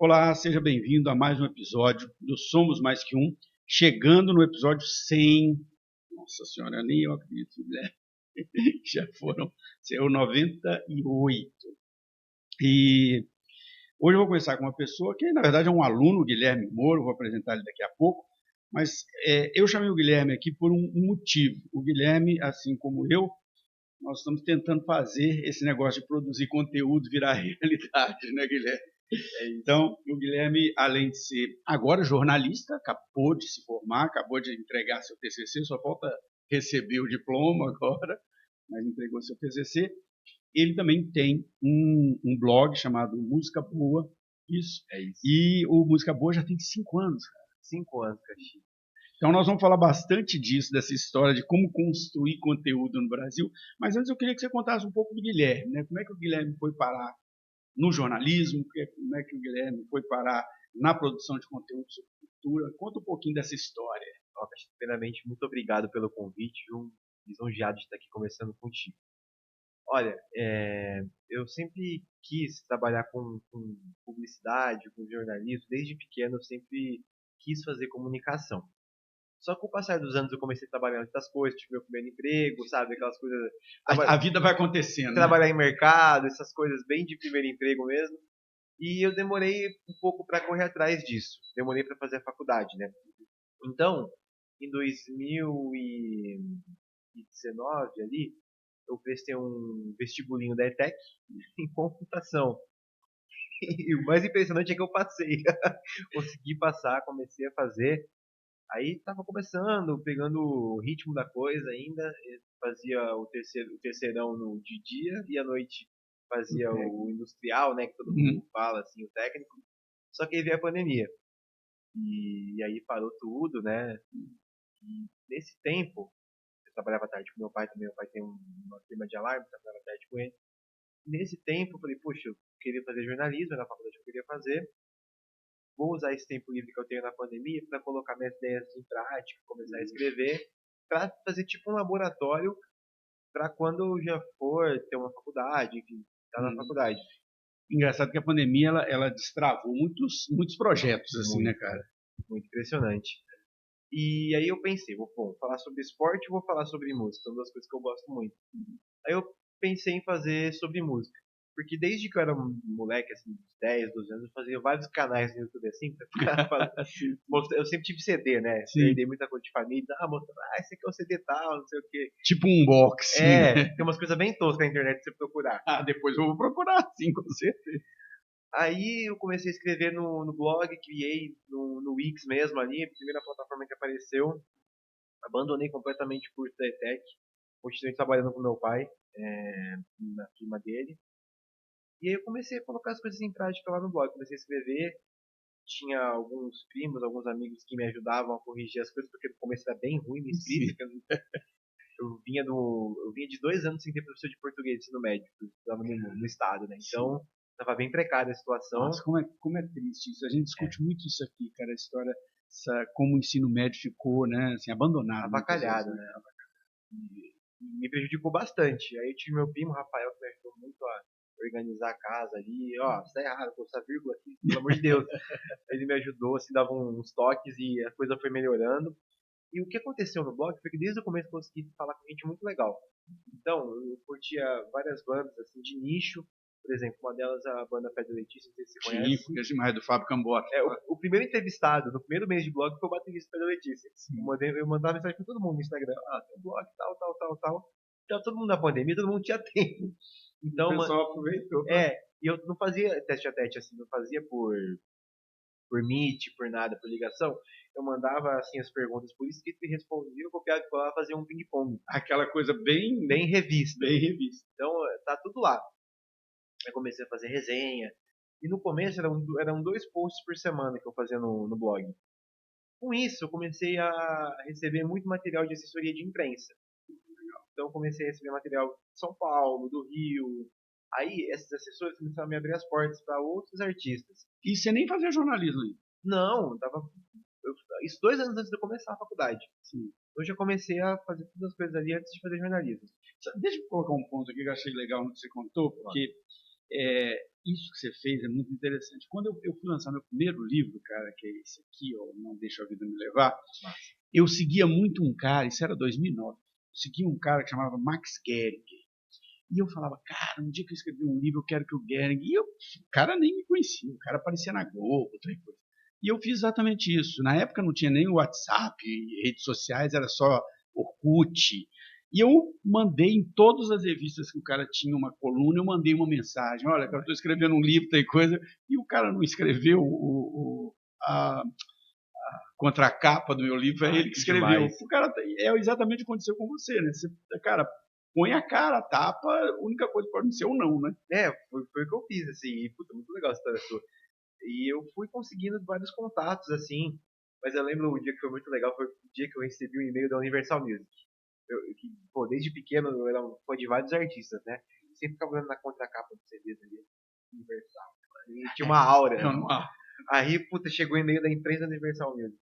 Olá, seja bem-vindo a mais um episódio do Somos Mais Que Um, chegando no episódio 100. Nossa senhora, nem eu acredito, né? Já foram, saiu 98. E hoje eu vou conversar com uma pessoa que, na verdade, é um aluno, Guilherme Moro, vou apresentar ele daqui a pouco, mas eu chamei o Guilherme aqui por um motivo. O Guilherme, assim como eu, nós estamos tentando fazer esse negócio de produzir conteúdo virar realidade, né, Guilherme? Então, o Guilherme, além de ser agora jornalista, acabou de se formar, acabou de entregar seu TCC, só falta receber o diploma agora, mas entregou seu TCC. Ele também tem um blog chamado Música Boa, isso. É isso. E o Música Boa já tem 5 anos, cara. 5 anos, Caxi. Então nós vamos falar bastante disso, dessa história de como construir conteúdo no Brasil. Mas antes eu queria que você contasse um pouco do Guilherme, né? Como é que o Guilherme foi parar no jornalismo, como é que o Guilherme foi parar na produção de conteúdo sobre cultura. Conta um pouquinho dessa história. Primeiramente, muito obrigado pelo convite, João. Lisonjeado de estar aqui conversando contigo. Olha, eu sempre quis trabalhar com publicidade, com jornalismo. Desde pequeno eu sempre quis fazer comunicação. Só que com o passar dos anos eu comecei a trabalhar em outras coisas, tive meu primeiro emprego, sabe? Aquelas coisas... A vida vai acontecendo. Trabalhar em mercado, essas coisas bem de primeiro emprego mesmo. E eu demorei um pouco para correr atrás disso. Demorei para fazer a faculdade, né? Então, em 2019 ali, eu prestei um vestibulinho da ETEC em computação. E o mais impressionante é que eu passei. Consegui passar, comecei a fazer. Aí estava começando, pegando o ritmo da coisa ainda. Fazia o terceirão de dia e à noite fazia o industrial, né? Que todo mundo fala, assim, o técnico. Só que aí veio a pandemia. E aí parou tudo, né? E nesse tempo, eu trabalhava à tarde com meu pai também. Meu pai tem uma firma de alarme, trabalhava à tarde com ele. Nesse tempo, eu falei, poxa, eu queria fazer jornalismo, na faculdade eu queria fazer. Vou usar esse tempo livre que eu tenho na pandemia para colocar minhas ideias em prática, começar a escrever, para fazer tipo um laboratório para quando eu já for ter uma faculdade, enfim, estar na faculdade. Engraçado que a pandemia ela destravou muitos projetos, assim, né, cara? Muito impressionante. E aí eu pensei, vou falar sobre esporte e vou falar sobre música, são duas coisas que eu gosto muito. Aí eu pensei em fazer sobre música, porque desde que eu era um moleque, assim, de 10, 12 anos, eu fazia vários canais no YouTube, assim, eu sempre tive CD, né? Sim. Herdei muita coisa de família, mostrando, esse aqui é o CD tal, não sei o quê. Tipo um unboxing. Tem umas coisas bem toscas na internet pra você procurar. Depois eu vou procurar, sim, com certeza. Aí eu comecei a escrever no blog, criei no Wix mesmo ali, a primeira plataforma que apareceu. Abandonei completamente o curso da ETEC. Continuei trabalhando com meu pai, na firma dele. E aí eu comecei a colocar as coisas em prática lá no blog. Comecei a escrever. Tinha alguns primos, alguns amigos que me ajudavam a corrigir as coisas, porque no começo era bem ruim na escrita. Eu vinha de 2 anos sem ter professor de português de ensino médio, eu estava no estado, né? Então, estava bem precária a situação. Nossa, como é triste isso. A gente discute muito isso aqui, cara, a história, como o ensino médio ficou, né, assim, abandonado. Avacalhado, né? Me prejudicou bastante. Aí eu tive meu primo, Rafael, que me ajudou muito a organizar a casa ali. Isso tá errado, pô, essa vírgula aqui, pelo amor de Deus. Ele me ajudou, assim, dava uns toques e a coisa foi melhorando. E o que aconteceu no blog foi que desde o começo eu consegui falar com gente muito legal. Então, eu curtia várias bandas, assim, de nicho. Por exemplo, uma delas é a banda Pedro Letícia, não sei se você conhece. Sim, conheço demais, do Fábio Cambota. O primeiro entrevistado, no primeiro mês de blog, foi o baterista Pedro Letícia. Eu mandava mensagem pra todo mundo no Instagram. Tem um blog, tal. Então, todo mundo na pandemia, todo mundo tinha tempo. Então, o pessoal aproveitou. E eu não fazia teste a teste, assim, não fazia por Meet, por nada, por ligação. Eu mandava, assim, as perguntas por escrito e respondia, eu copiava e colava, fazia um ping-pong. Aquela coisa bem revista. Bem revista. Então, tá tudo lá. Aí comecei a fazer resenha. E no começo eram 2 posts por semana que eu fazia no blog. Com isso, eu comecei a receber muito material de assessoria de imprensa. Então, eu comecei a receber material de São Paulo, do Rio. Aí, esses assessores começaram a me abrir as portas para outros artistas. E você nem fazia jornalismo aí? Não, isso 2 anos antes de eu começar a faculdade. Sim. Eu já comecei a fazer todas as coisas ali antes de fazer jornalismo. Deixa eu colocar um ponto aqui que eu achei legal no que você contou, porque isso que você fez é muito interessante. Quando eu fui lançar meu primeiro livro, cara, que é esse aqui, ó, Não Deixa a Vida Me Levar, eu seguia muito um cara, isso era 2009, eu seguia um cara que chamava Max Gehrig. E eu falava, cara, um dia que eu escrevi um livro, eu quero que o Gehrig... E o cara nem me conhecia, o cara aparecia na Globo, outra coisa. E eu fiz exatamente isso. Na época não tinha nem o WhatsApp, redes sociais, era só Orkut. E eu mandei em todas as revistas que o cara tinha uma coluna, eu mandei uma mensagem. Olha, eu estou escrevendo um livro, tem coisa. E o cara não escreveu a contracapa do meu livro, é ele que escreveu. O cara, é exatamente o que aconteceu com você, né? Você, cara, põe a cara, tapa, a única coisa que pode ser ou não, né? Foi o que eu fiz, assim. E, puta, muito legal essa história sua. E eu fui conseguindo vários contatos, assim. Mas eu lembro um dia que foi muito legal, foi o dia que eu recebi um e-mail da Universal Music. Pô, desde pequeno eu era um fã de vários artistas, né? Sempre ficava olhando na contracapa do CD ali, Universal. E tinha uma aura. Aí, puta, chegou o e-mail da imprensa da Universal Music.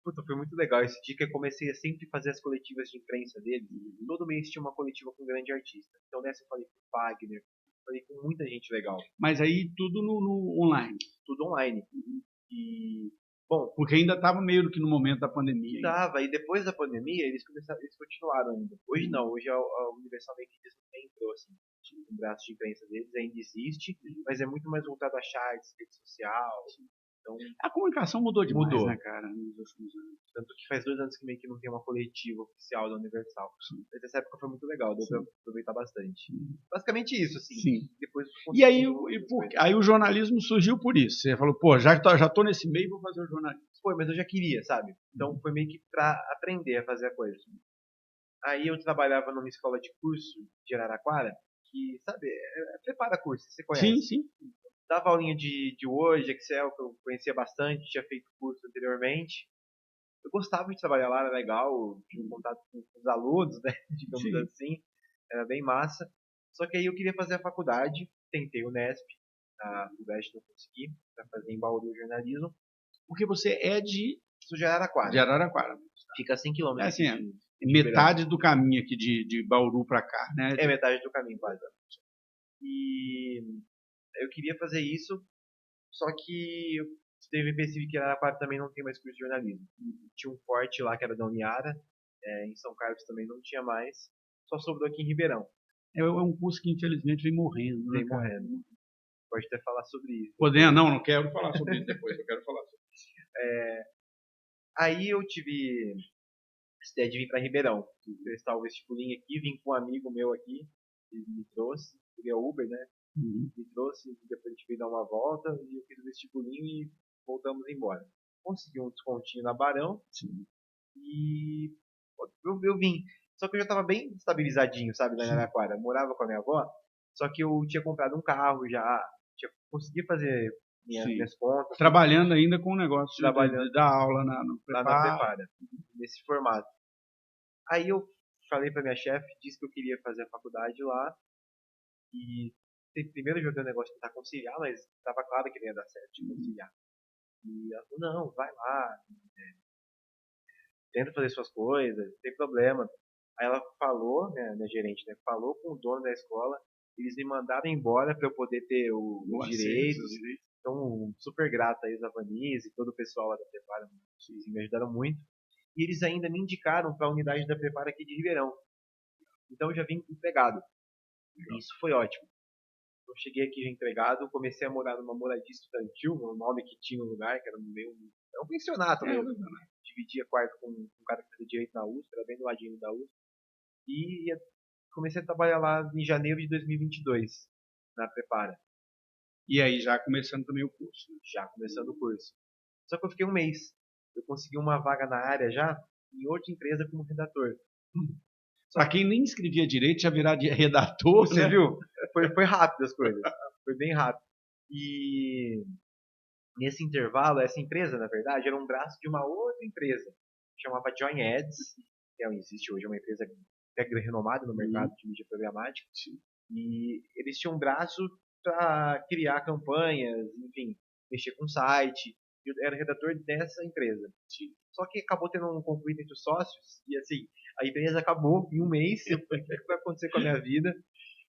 Puta, foi muito legal. Esse dia que eu comecei a sempre fazer as coletivas de imprensa deles. Todo mês tinha uma coletiva com um grande artista. Então nessa eu falei com o Fagner, falei com muita gente legal. Mas aí tudo no online. Tudo online. E, bom... Porque ainda estava meio que no momento da pandemia. Estava, e depois da pandemia eles continuaram ainda. Hoje não, hoje a Universal meio que entrou, assim. O braço de imprensa deles ainda existe, mas é muito mais voltado a charts, rede social. Então, a comunicação mudou demais, né, cara, nos últimos anos. Tanto que faz 2 anos que meio que não tem uma coletiva oficial da Universal. Mas essa época foi muito legal, deu pra aproveitar bastante. Basicamente isso, assim. Sim. Depois e aí, aí o jornalismo surgiu por isso. Você falou, pô, já tô nesse meio, vou fazer o jornalismo. Foi, mas eu já queria, sabe? Então foi meio que pra aprender a fazer a coisa. Aí eu trabalhava numa escola de curso de Araraquara, que, sabe, prepara curso, você conhece? Sim. Dava aulinha de Word, Excel, que eu conhecia bastante, tinha feito curso anteriormente. Eu gostava de trabalhar lá, era legal, tinha um contato com os alunos, né, digamos assim, era bem massa. Só que aí eu queria fazer a faculdade, tentei o Nesp, a FUVEST não consegui, para fazer em Bauru jornalismo. Porque você é Sou de Araraquara. De Araraquara. Fica a 100 km. É assim, metade do caminho aqui de Bauru para cá, né? É metade do caminho, quase. E eu queria fazer isso, só que eu percebi que Araraquara também não tem mais curso de jornalismo. Tinha um forte lá que era da Uniara, em São Carlos também não tinha mais, só sobrou aqui em Ribeirão. É um curso que infelizmente vem morrendo. Vem morrendo. Pode até falar sobre isso. Podendo? Não quero falar sobre isso depois, eu quero falar sobre isso. Aí eu tive essa ideia de vir para Ribeirão, prestar o vestibulinho aqui, vim com um amigo meu aqui, ele me trouxe, ele é Uber, né? Me trouxe, depois a gente veio dar uma volta, e eu fiz o vestibulinho e voltamos embora. Consegui um descontinho na Barão, e eu vim. Só que eu já estava bem estabilizadinho, sabe, na Araraquara. Eu morava com a minha avó, só que eu tinha comprado um carro já, consegui fazer minhas contas. Trabalhando ainda com o negócio de dar aula lá na Prepara, nesse formato. Aí eu falei para minha chefe, disse que eu queria fazer a faculdade lá, e primeiro eu joguei o negócio de tentar conciliar, mas estava claro que não ia dar certo de conciliar. E ela falou, não, vai lá, tenta fazer suas coisas, não tem problema. Aí ela falou, né, minha gerente, né, falou com o dono da escola, eles me mandaram embora para eu poder ter os direitos. Então, super grato a Isa Vanise e todo o pessoal lá da Prepara, eles me ajudaram muito. E eles ainda me indicaram para a unidade da Prepara aqui de Ribeirão. Então eu já vim empregado. E isso foi ótimo. Eu cheguei aqui já empregado, comecei a morar numa moradia estudantil, o nome que tinha no lugar, que era um pensionato mesmo. Dividia quarto com um cara que fazia direito na USP, era bem do ladinho da USP. E comecei a trabalhar lá em janeiro de 2022, na Prepara. E aí já começando também o curso. Já começando o curso. Só que eu fiquei um mês. Eu consegui uma vaga na área já, em outra empresa como redator. Para quem nem escrevia direito, já virar redator, você viu? Foi rápido as coisas. Foi bem rápido. E nesse intervalo, essa empresa, na verdade, era um braço de uma outra empresa, que chamava Join Ads, que existe hoje, é uma empresa renomada no mercado de mídia programática. E eles tinham um braço para criar campanhas, enfim, mexer com site. Eu era redator dessa empresa. Só que acabou tendo um conflito entre os sócios, e assim, a empresa acabou em um mês. Eu falei, o que vai acontecer com a minha vida?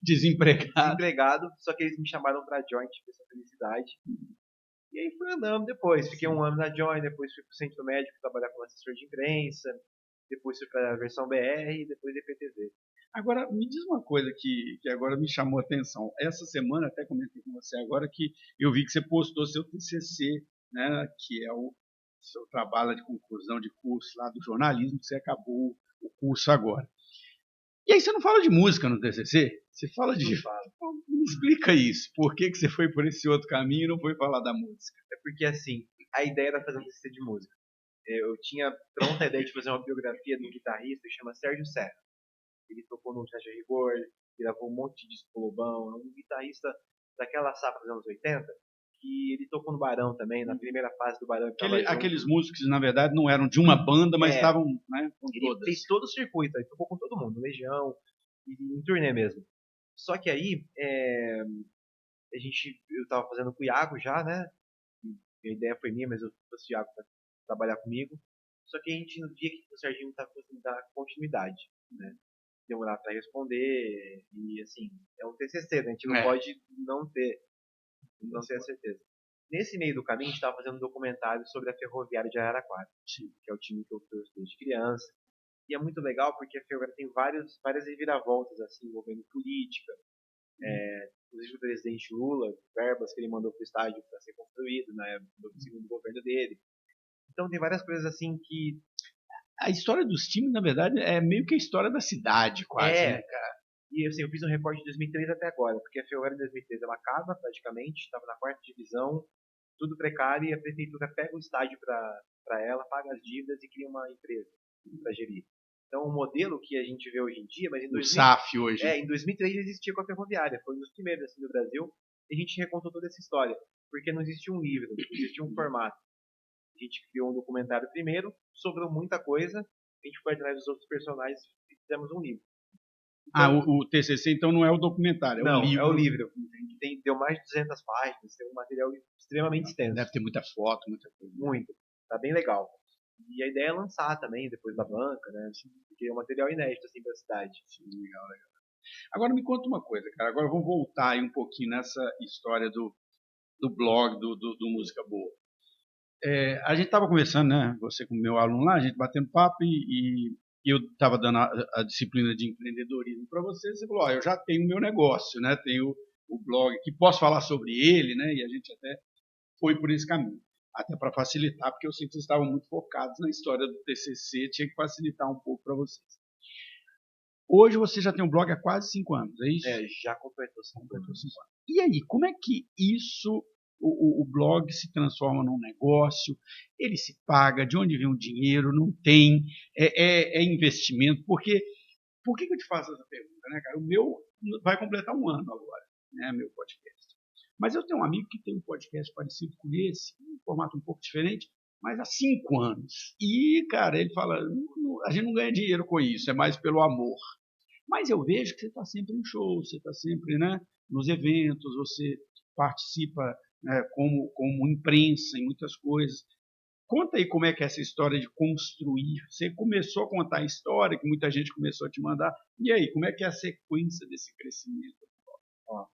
desempregado, só que eles me chamaram pra Joint por essa felicidade. E aí fui andando depois. Fiquei um ano na Joint, depois fui pro Centro Médico trabalhar como assessor de imprensa, depois fui pra versão BR e depois DPTV. Agora, me diz uma coisa que agora me chamou a atenção. Essa semana, até comentei com você agora, que eu vi que você postou seu TCC, né, que é o seu trabalho de conclusão de curso lá do jornalismo, que você acabou o curso agora. E aí você não fala de música no TCC? Você fala de... Me explica isso. Por que você foi por esse outro caminho e não foi falar da música? É porque, assim, a ideia era fazer um TCC de música. Eu tinha pronta a ideia de fazer uma biografia de um guitarrista que chama Sérgio Serra. Ele tocou no Traje a Rigor, gravou um monte de disco com o Lobão. É um guitarrista daquela safra dos anos 80, que ele tocou no Barão também, na primeira fase do Barão. Aqueles músicos que, na verdade, não eram de uma banda, mas estavam, né, com ele todas. Fez todo o circuito, ele tocou com todo mundo, Legião, e em turnê mesmo. Só que aí, eu tava fazendo com o Iago já, né? A ideia foi minha, mas eu trouxe o Iago pra trabalhar comigo. Só que a gente via que o Serginho estava conseguindo dar continuidade, né? Demorar para responder, e assim, é um TCC, né? A gente não pode não ter a certeza. Nesse meio do caminho, a gente estava fazendo um documentário sobre a Ferroviária de Araraquara, que é o time que eu torço desde criança. E é muito legal porque a Ferroviária tem várias reviravoltas, assim, envolvendo política. Inclusive o presidente Lula, verbas que ele mandou para o estádio para ser construído no segundo governo dele. Então tem várias coisas assim que... A história dos times, na verdade, é meio que a história da cidade, quase, né, cara? E assim, eu fiz um recorte de 2003 até agora, porque a Ferroviária em 2003 ela acaba praticamente, estava na 4ª divisão, tudo precário, e a prefeitura pega o estádio para ela, paga as dívidas e cria uma empresa para gerir. Então, o modelo que a gente vê hoje em dia, mas o SAF hoje. em 2003 existia com a Ferroviária, foi um dos primeiros assim, no Brasil, e a gente recontou toda essa história, porque não existia um livro, não existia um formato. A gente criou um documentário primeiro, sobrou muita coisa, a gente foi atrás dos outros personagens e fizemos um livro. Então, o TCC então não é o documentário, é o livro. É o livro. Deu mais de 200 páginas, tem um material extremamente extenso. Deve ter muita foto, muita coisa. Muito. Tá bem legal. E a ideia é lançar também, depois da banca, né? Porque é um material inédito, assim, pra cidade. Sim, legal. Agora me conta uma coisa, cara. Agora vamos voltar aí um pouquinho nessa história do blog, do Música Boa. A gente estava conversando, né? Você com o meu aluno lá, a gente batendo papo e eu estava dando a disciplina de empreendedorismo para você. Você falou: eu já tenho o meu negócio, né? Tenho o blog que posso falar sobre ele, né? E a gente até foi por esse caminho, até para facilitar, porque eu sei que vocês estavam muito focados na história do TCC, tinha que facilitar um pouco para vocês. Hoje você já tem um blog há quase 5 anos, é isso? Já completou 5 anos. E aí, como é que isso, o blog se transforma num negócio? Ele se paga? De onde vem o dinheiro? Não tem? É investimento? Por que eu te faço essa pergunta, né, cara? O meu vai completar 1 ano agora, né, meu podcast. Mas eu tenho um amigo que tem um podcast parecido com esse, um formato um pouco diferente, mas há 5 anos. E, cara, ele fala, a gente não ganha dinheiro com isso, é mais pelo amor. Mas eu vejo que você está sempre em show, você está sempre, né, nos eventos, você participa, né, como imprensa em muitas coisas. Conta aí como é que é essa história de construir. Você começou a contar a história, que muita gente começou a te mandar. E aí, como é que é a sequência desse crescimento?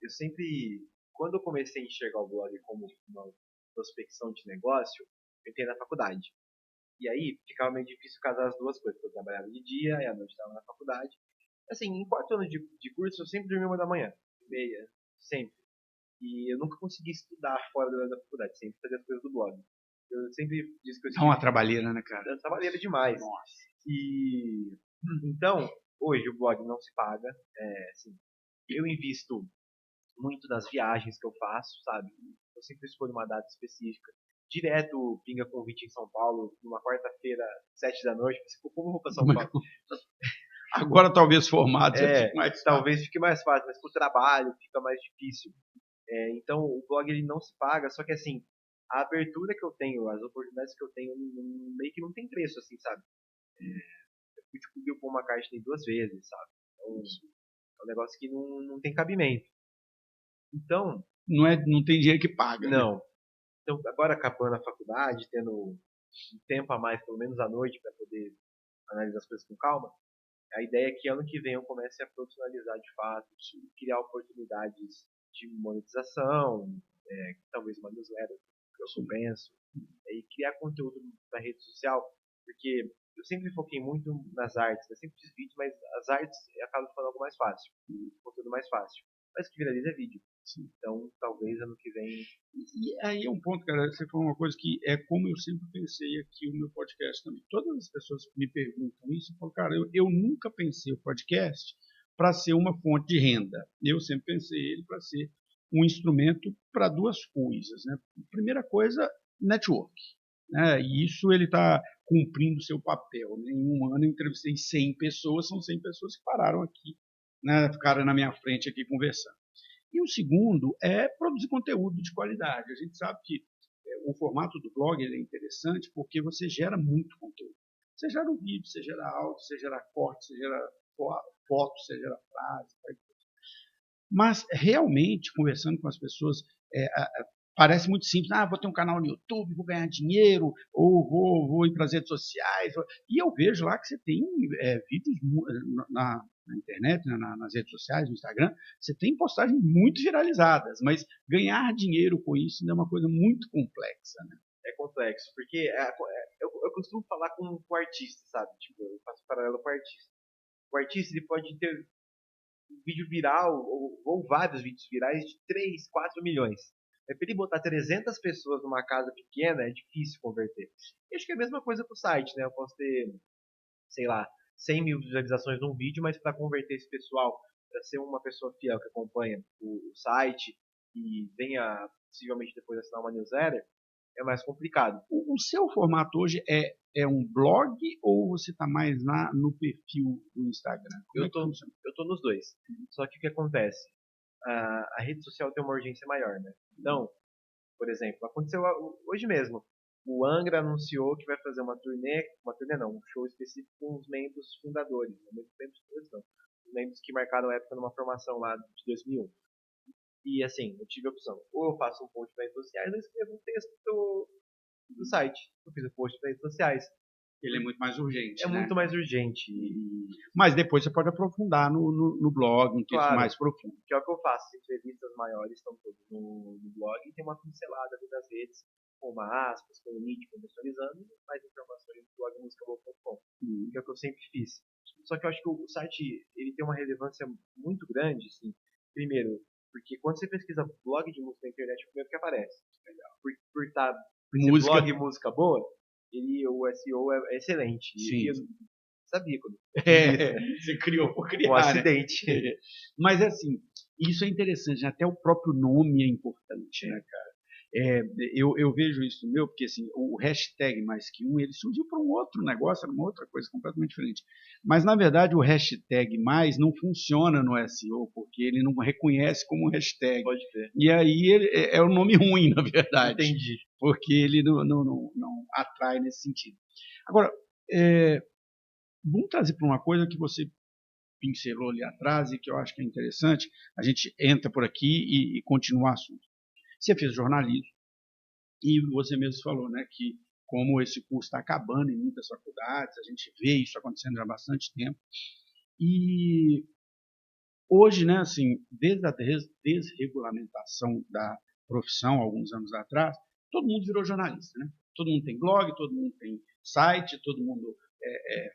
Eu sempre, quando eu comecei a enxergar o blog como uma prospecção de negócio, eu entrei na faculdade. E aí ficava meio difícil casar as duas coisas, porque eu trabalhava de dia e à noite estava na faculdade. Assim, em 4 anos de curso, eu sempre dormi 1 da manhã, meia, sempre. E eu nunca consegui estudar fora da faculdade, sempre fazia as coisas do blog. Eu sempre disse que eu É uma trabalheira, né, cara? Trabalheira demais. Nossa. E então, hoje o blog não se paga. Assim, eu invisto muito nas viagens que eu faço, sabe? Eu sempre escolho uma data específica. Direto pinga convite em São Paulo, numa quarta-feira, 7 da noite. Como eu vou para São Paulo? Agora talvez formado já fique mais fácil. Talvez fique mais fácil, mas pro trabalho fica mais difícil. Então o blog ele não se paga, só que assim, a abertura que eu tenho, as oportunidades que eu tenho, meio que não tem preço, assim, sabe? Eu fui descobrir o Paul McCartney 2 vezes, sabe? Então, é um negócio que não tem cabimento. Então... Não tem dinheiro que paga, não. Né? Então, agora acabando a faculdade, tendo um tempo a mais, pelo menos à noite, para poder analisar as coisas com calma, A ideia é que ano que vem eu comece a profissionalizar de fato, criar oportunidades de monetização, talvez uma newsletter, que eu penso, e criar conteúdo na rede social, porque eu sempre foquei muito nas artes, eu sempre fiz vídeo, mas as artes acabam ficando algo mais fácil, conteúdo mais fácil. Mas o que viraliza é vídeo. Então, talvez ano que vem. E aí é um ponto, cara, você falou uma coisa que é como eu sempre pensei aqui o meu podcast também. Todas as pessoas me perguntam isso, eu falo, cara, eu nunca pensei o podcast para ser uma fonte de renda. Eu sempre pensei ele para ser um instrumento para duas coisas, né? Primeira coisa, network, né? E isso ele está cumprindo seu papel, né? Em um ano eu entrevistei 100 pessoas, são 100 pessoas que pararam aqui, né? Ficaram na minha frente aqui conversando. E o segundo é produzir conteúdo de qualidade. A gente sabe que o formato do blog ele é interessante porque você gera muito conteúdo. Você gera um vídeo, você gera áudio, você gera corte, você gera foto, você gera frase. Mas realmente, conversando com as pessoas, é, parece muito simples. Ah, vou ter um canal no YouTube, vou ganhar dinheiro, ou vou ir para as redes sociais. E eu vejo lá que você tem vídeos na internet, nas redes sociais, no Instagram, você tem postagens muito viralizadas, mas ganhar dinheiro com isso ainda é uma coisa muito complexa. Né? É complexo, porque eu costumo falar com o artista, sabe? Tipo, eu faço paralelo com o artista. O artista ele pode ter um vídeo viral, ou vários vídeos virais de 3, 4 milhões. É para ele botar 300 pessoas numa casa pequena, é difícil converter. E acho que é a mesma coisa com o site, né? Eu posso ter, sei lá, 100 mil visualizações num vídeo, mas para converter esse pessoal, para ser uma pessoa fiel que acompanha o site e venha possivelmente depois assinar uma newsletter, é mais complicado. O seu formato hoje é um blog ou você está mais no perfil do Instagram? Eu tô nos dois. Só que o que acontece? A rede social tem uma urgência maior, né? Então, por exemplo, aconteceu hoje mesmo. O Angra anunciou que vai fazer uma turnê não, um show específico com os membros fundadores. Os membros que marcaram a época numa formação lá de 2001. E assim, eu tive a opção. Ou eu faço um post para redes sociais, ou eu escrevo um texto do site. Eu fiz um post para redes sociais. Ele é muito mais urgente, É né? muito mais urgente. Mas depois você pode aprofundar no blog, um texto Claro, mais profundo. que é o que eu faço. As entrevistas maiores estão todas no blog e tem uma pincelada ali nas redes, com uma aspas, com o link contextualizando, e mais informações no blog musicaboa.com, que é o que eu sempre fiz. Só que eu acho que o site ele tem uma relevância muito grande, assim, primeiro, porque quando você pesquisa blog de música na internet, é o primeiro que aparece. Por ser Música. blog e música boa, o SEO é excelente. Sim. E eu sabia quando Você criou por criar, um acidente. Né? Mas assim, isso é interessante, né? Até o próprio nome é importante, né, cara? Eu vejo isso no meu, porque assim, o hashtag mais que um, ele surgiu para um outro negócio, era uma outra coisa completamente diferente. Mas, na verdade, o hashtag mais não funciona no SEO, porque ele não reconhece como hashtag. Pode ver. E aí ele, é um nome ruim, na verdade. Entendi. Porque ele não atrai nesse sentido. Agora, vamos trazer para uma coisa que você pincelou ali atrás e que eu acho que é interessante. A gente entra por aqui e continua o assunto. Você fez jornalismo e você mesmo falou, né, que como esse curso está acabando em muitas faculdades, a gente vê isso acontecendo já há bastante tempo. E hoje, né, assim, desde a desregulamentação da profissão, alguns anos atrás, todo mundo virou jornalista, né? Todo mundo tem blog, todo mundo tem site, todo mundo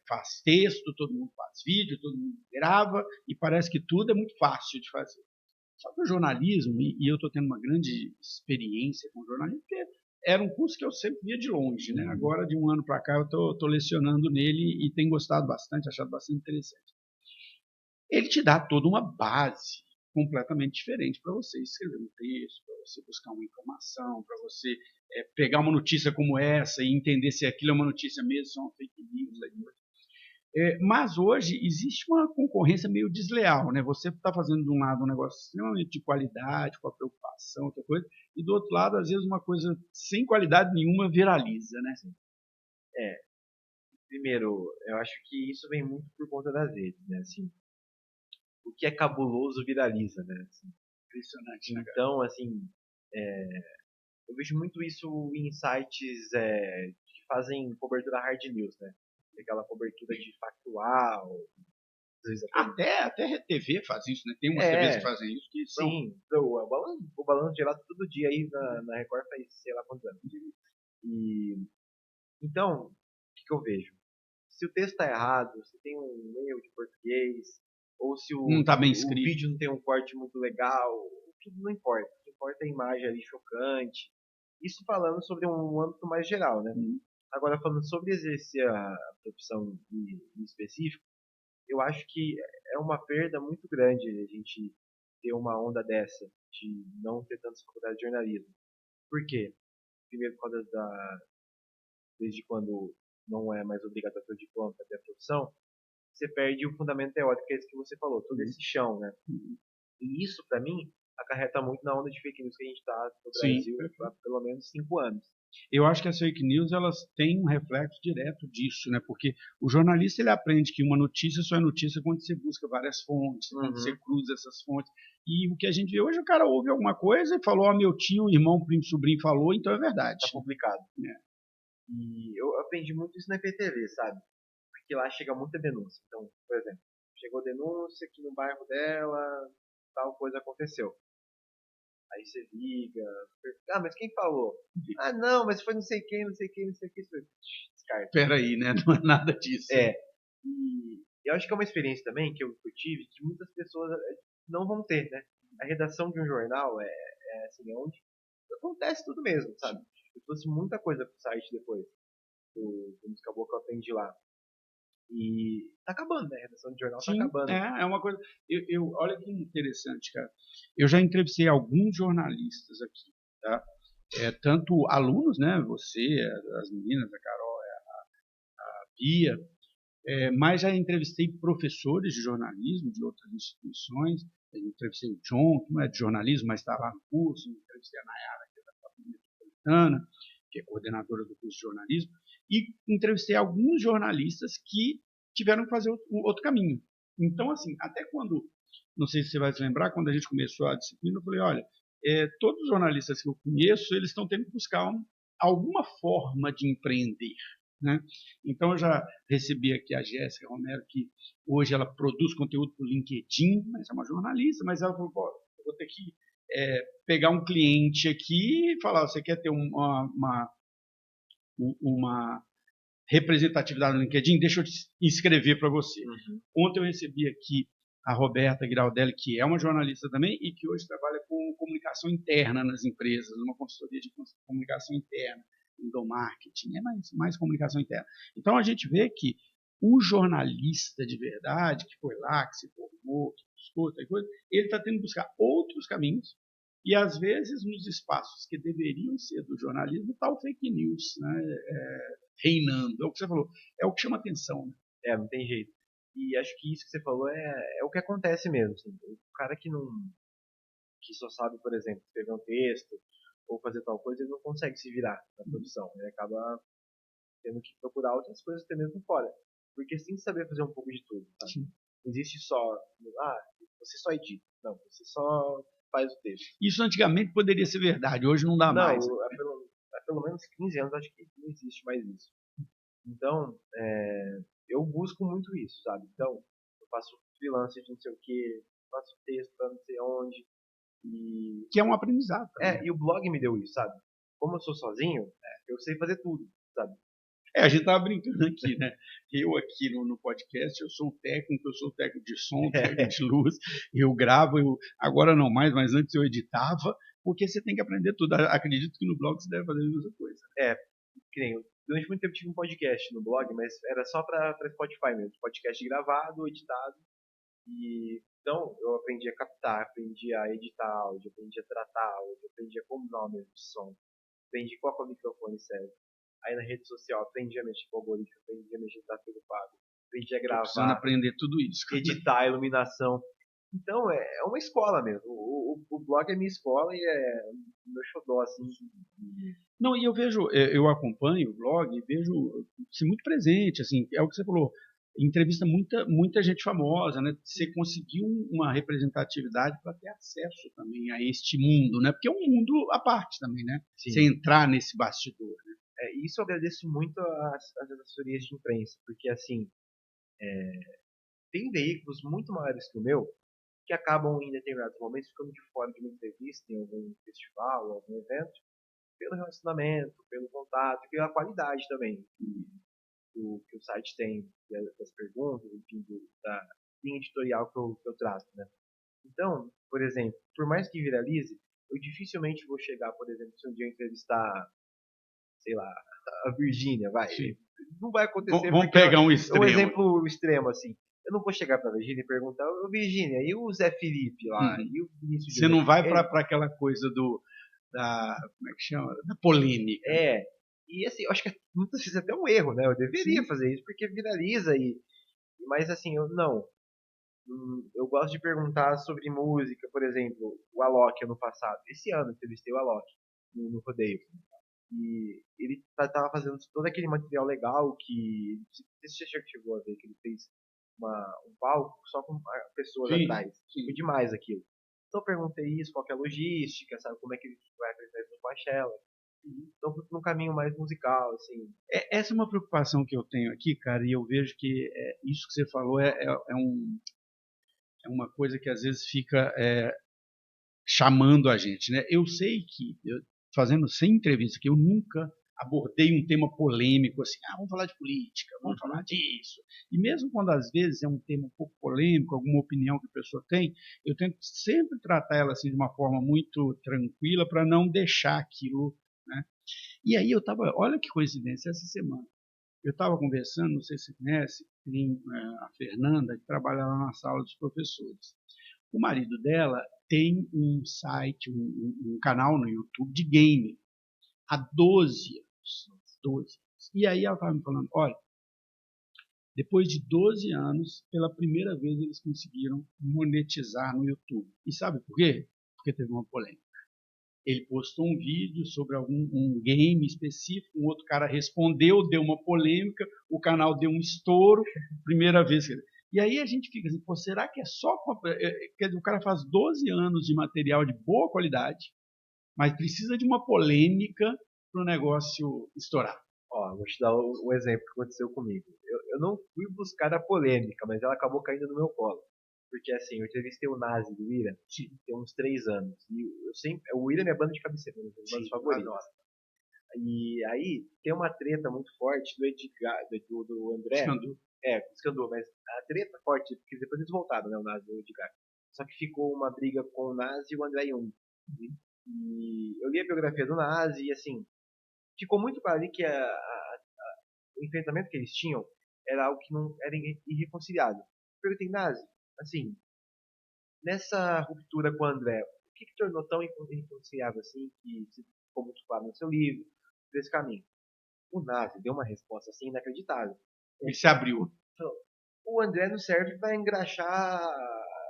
faz texto, todo mundo faz vídeo, todo mundo grava, e parece que tudo é muito fácil de fazer. Só que o jornalismo, e eu estou tendo uma grande experiência com o jornalismo, porque era um curso que eu sempre via de longe, né? Agora, de um ano para cá, eu estou lecionando nele e tenho gostado bastante, achado bastante interessante. Ele te dá toda uma base completamente diferente para você escrever um texto, para você buscar uma informação, para você pegar uma notícia como essa e entender se aquilo é uma notícia mesmo, se é uma fake news. Mas hoje existe uma concorrência meio desleal, né? Você está fazendo de um lado um negócio extremamente de qualidade, com a preocupação, outra coisa, e do outro lado, às vezes, uma coisa sem qualidade nenhuma viraliza, né? Primeiro, eu acho que isso vem muito por conta das redes, né? Assim, o que é cabuloso viraliza, né? Assim, Impressionante, né, cara? então, assim, eu vejo muito isso em sites que fazem cobertura hard news, né? Aquela cobertura de factual, Até TV faz isso, né? Tem umas TVs que fazem isso que são... Sim, o balanço geral todo dia aí na Record faz sei lá quantos anos. E, então, o que eu vejo? Se o texto está errado, se tem um erro de português, ou se Não está bem o escrito. vídeo não tem um corte muito legal, tudo não importa. O que importa é a imagem ali chocante. Isso falando sobre um âmbito mais geral, né? Agora, falando sobre exercer a profissão em específico, eu acho que é uma perda muito grande a gente ter uma onda dessa, de não ter tantas faculdades de jornalismo. Por quê? Primeiro, por causa desde quando não é mais obrigatório ter o diploma para ter a profissão, você perde o fundamento teórico, que é isso que você falou, todo esse chão, né? E isso, para mim, acarreta muito na onda de fake news que a gente está no Brasil há pelo menos 5 anos. Eu acho que as fake news elas têm um reflexo direto disso, né? Porque o jornalista ele aprende que uma notícia só é notícia quando você busca várias fontes, quando você cruza essas fontes. E o que a gente vê hoje, o cara ouve alguma coisa e falou, meu tio, irmão, primo, sobrinho falou, então é verdade. Tá complicado. E eu aprendi muito isso na IPTV, sabe? Porque lá chega muita denúncia. Então, por exemplo, chegou denúncia que no bairro dela tal coisa aconteceu. Aí você liga, mas quem falou? Ah, não, mas foi não sei quem, não sei quem, não sei quem. Descarta. Peraí, né? Não é nada disso. E eu acho que é uma experiência também que eu tive que muitas pessoas não vão ter, né? A redação de um jornal é assim, é onde acontece tudo mesmo, sabe? Eu trouxe muita coisa pro site depois do Música Boa que eu aprendi lá. E tá acabando, né? A redação de jornal tá acabando. É uma coisa. Olha que interessante, cara. Eu já entrevistei alguns jornalistas aqui, tá? Tanto alunos, né? Você, as meninas, a Carol, a Bia, mas já entrevistei professores de jornalismo de outras instituições. Eu entrevistei o John, que não é de jornalismo, mas está lá no curso. Entrevistei a Nayara, que é da Faculdade Metropolitana, que é coordenadora do curso de jornalismo. E entrevistei alguns jornalistas que tiveram que fazer outro caminho. Então, assim, até quando, não sei se você vai se lembrar, quando a gente começou a disciplina, eu falei, olha, todos os jornalistas que eu conheço, eles estão tendo que buscar alguma forma de empreender. Né? Então, eu já recebi aqui a Jéssica Romero, que hoje ela produz conteúdo para o LinkedIn, mas é uma jornalista, mas ela falou, eu vou ter que pegar um cliente aqui e falar, você quer ter uma representatividade no LinkedIn? Deixa eu te escrever para você. Ontem eu recebi aqui a Roberta Giraldelli, que é uma jornalista também e que hoje trabalha com comunicação interna nas empresas, uma consultoria de comunicação interna, endomarketing, mais comunicação interna. Então a gente vê que o jornalista de verdade, que foi lá, que se formou, que buscou outra coisa, ele está tendo que buscar outros caminhos. E, às vezes, nos espaços que deveriam ser do jornalismo, está o fake news, né? Reinando. É o que você falou. É o que chama atenção. Né? Não tem jeito. E acho que isso que você falou é o que acontece mesmo. Assim. O cara que só sabe, por exemplo, escrever um texto ou fazer tal coisa, ele não consegue se virar na produção. Ele acaba tendo que procurar outras coisas até mesmo fora. Porque você tem que saber fazer um pouco de tudo. Sabe? Não existe só, você só edita. Não, você só faz o texto. Isso antigamente poderia ser verdade, hoje não dá mais. Não, há pelo menos 15 anos acho que não existe mais isso. Então, eu busco muito isso, sabe? Então, eu faço freelance de não sei o que, faço texto pra não sei onde. Que é um aprendizado. E o blog me deu isso, sabe? Como eu sou sozinho, eu sei fazer tudo, sabe? A gente tava brincando aqui, né? Eu aqui no podcast, eu sou o técnico de som, técnico de luz, eu gravo, agora não mais, mas antes eu editava, porque você tem que aprender tudo. Acredito que no blog você deve fazer a mesma coisa. Que nem eu. Durante muito tempo tive um podcast no blog, mas era só para Spotify mesmo. Podcast gravado, editado. E então eu aprendi a captar, aprendi a editar áudio, aprendi a tratar áudio, aprendi a combinar o mesmo som, aprendi qual o microfone serve. Aí na rede social aprendi a mexer com o algoritmo, aprendi a mexer no tráfego pago, aprendi a gravar, precisando aprender tudo isso. editar a iluminação. Então é uma escola mesmo. O blog é minha escola e é meu xodó, assim. Não, e eu acompanho o blog e vejo você muito presente, assim, é o que você falou, entrevista muita gente famosa, né? Você conseguiu uma representatividade para ter acesso também a este mundo, né? Porque é um mundo à parte também, né? Sim. Você entrar nesse bastidor, né? Isso eu agradeço muito às assessorias de imprensa, porque assim, tem veículos muito maiores que o meu que acabam em determinados momentos ficando de fora de uma entrevista em algum festival, algum evento, pelo relacionamento, pelo contato, pela qualidade também que o site tem, das perguntas, enfim, da linha editorial que eu trato, né? Então, por exemplo, por mais que viralize, eu dificilmente vou chegar, por exemplo, se um dia eu entrevistar, sei lá, a Virgínia, vai. Sim. Não vai acontecer Vamos porque pegar um é extremo. um exemplo extremo, assim. Eu não vou chegar pra Virgínia e perguntar, ô Virgínia, e o Zé Felipe lá? E o Vinícius Você Júnior? não vai para aquela coisa como é que chama? Da polêmica. E assim, eu acho que muitas vezes é até um erro, né? Eu deveria fazer isso porque viraliza mas assim, eu não. Eu gosto de perguntar sobre música, por exemplo, o Alok ano passado. Esse ano eu entrevistei o Alok no rodeio. E ele tava fazendo todo aquele material legal que. Não sei se você já chegou a ver, que ele fez um palco só com pessoas atrás. Sim. Foi demais aquilo. Então eu perguntei isso, qual que é a logística, sabe, como é que ele vai apresentar isso no Coachella. Então fui num caminho mais musical, assim. Essa é uma preocupação que eu tenho aqui, cara, e eu vejo que isso que você falou é uma coisa que às vezes fica chamando a gente, né? Eu sei que, fazendo 100 entrevistas, que eu nunca abordei um tema polêmico, assim, vamos falar de política, vamos falar disso. E mesmo quando às vezes é um tema um pouco polêmico, alguma opinião que a pessoa tem, eu tento sempre tratar ela assim de uma forma muito tranquila para não deixar aquilo, né? E aí olha que coincidência, essa semana eu estava conversando, não sei se você conhece, tem a Fernanda, que trabalha lá na sala dos professores. O marido dela tem um site, um canal no YouTube de game há 12 anos. 12 anos. E aí ela estava me falando, olha, depois de 12 anos, pela primeira vez eles conseguiram monetizar no YouTube. E sabe por quê? Porque teve uma polêmica. Ele postou um vídeo sobre um game específico, um outro cara respondeu, deu uma polêmica, o canal deu um estouro, primeira vez que... E aí a gente fica assim, pô, será que é só... Quer dizer, o cara faz 12 anos de material de boa qualidade, mas precisa de uma polêmica para o negócio estourar. Ó, vou te dar o exemplo que aconteceu comigo. Eu não fui buscar a polêmica, mas ela acabou caindo no meu colo. Porque assim, eu entrevistei o Nazi do Ira tem uns 3 anos. E o Ira é minha banda de cabeceira, uma das bandas favoritas. E aí tem uma treta muito forte do Edgar, do André. Escandou. Escandou, mas a treta forte, porque depois eles voltaram, né, o Nazi e o Edgar. Só que ficou uma briga com o Nazi e o André Jung. E eu li a biografia do Nazi e assim, ficou muito claro ali que o enfrentamento que eles tinham era algo que não era irreconciliável. Perguntei, Nazi, assim, nessa ruptura com o André, o que tornou tão irreconciliável assim, que ficou muito claro no seu livro, desse caminho? O Nazi deu uma resposta assim inacreditável. Ele se abriu. O André não serve para engraxar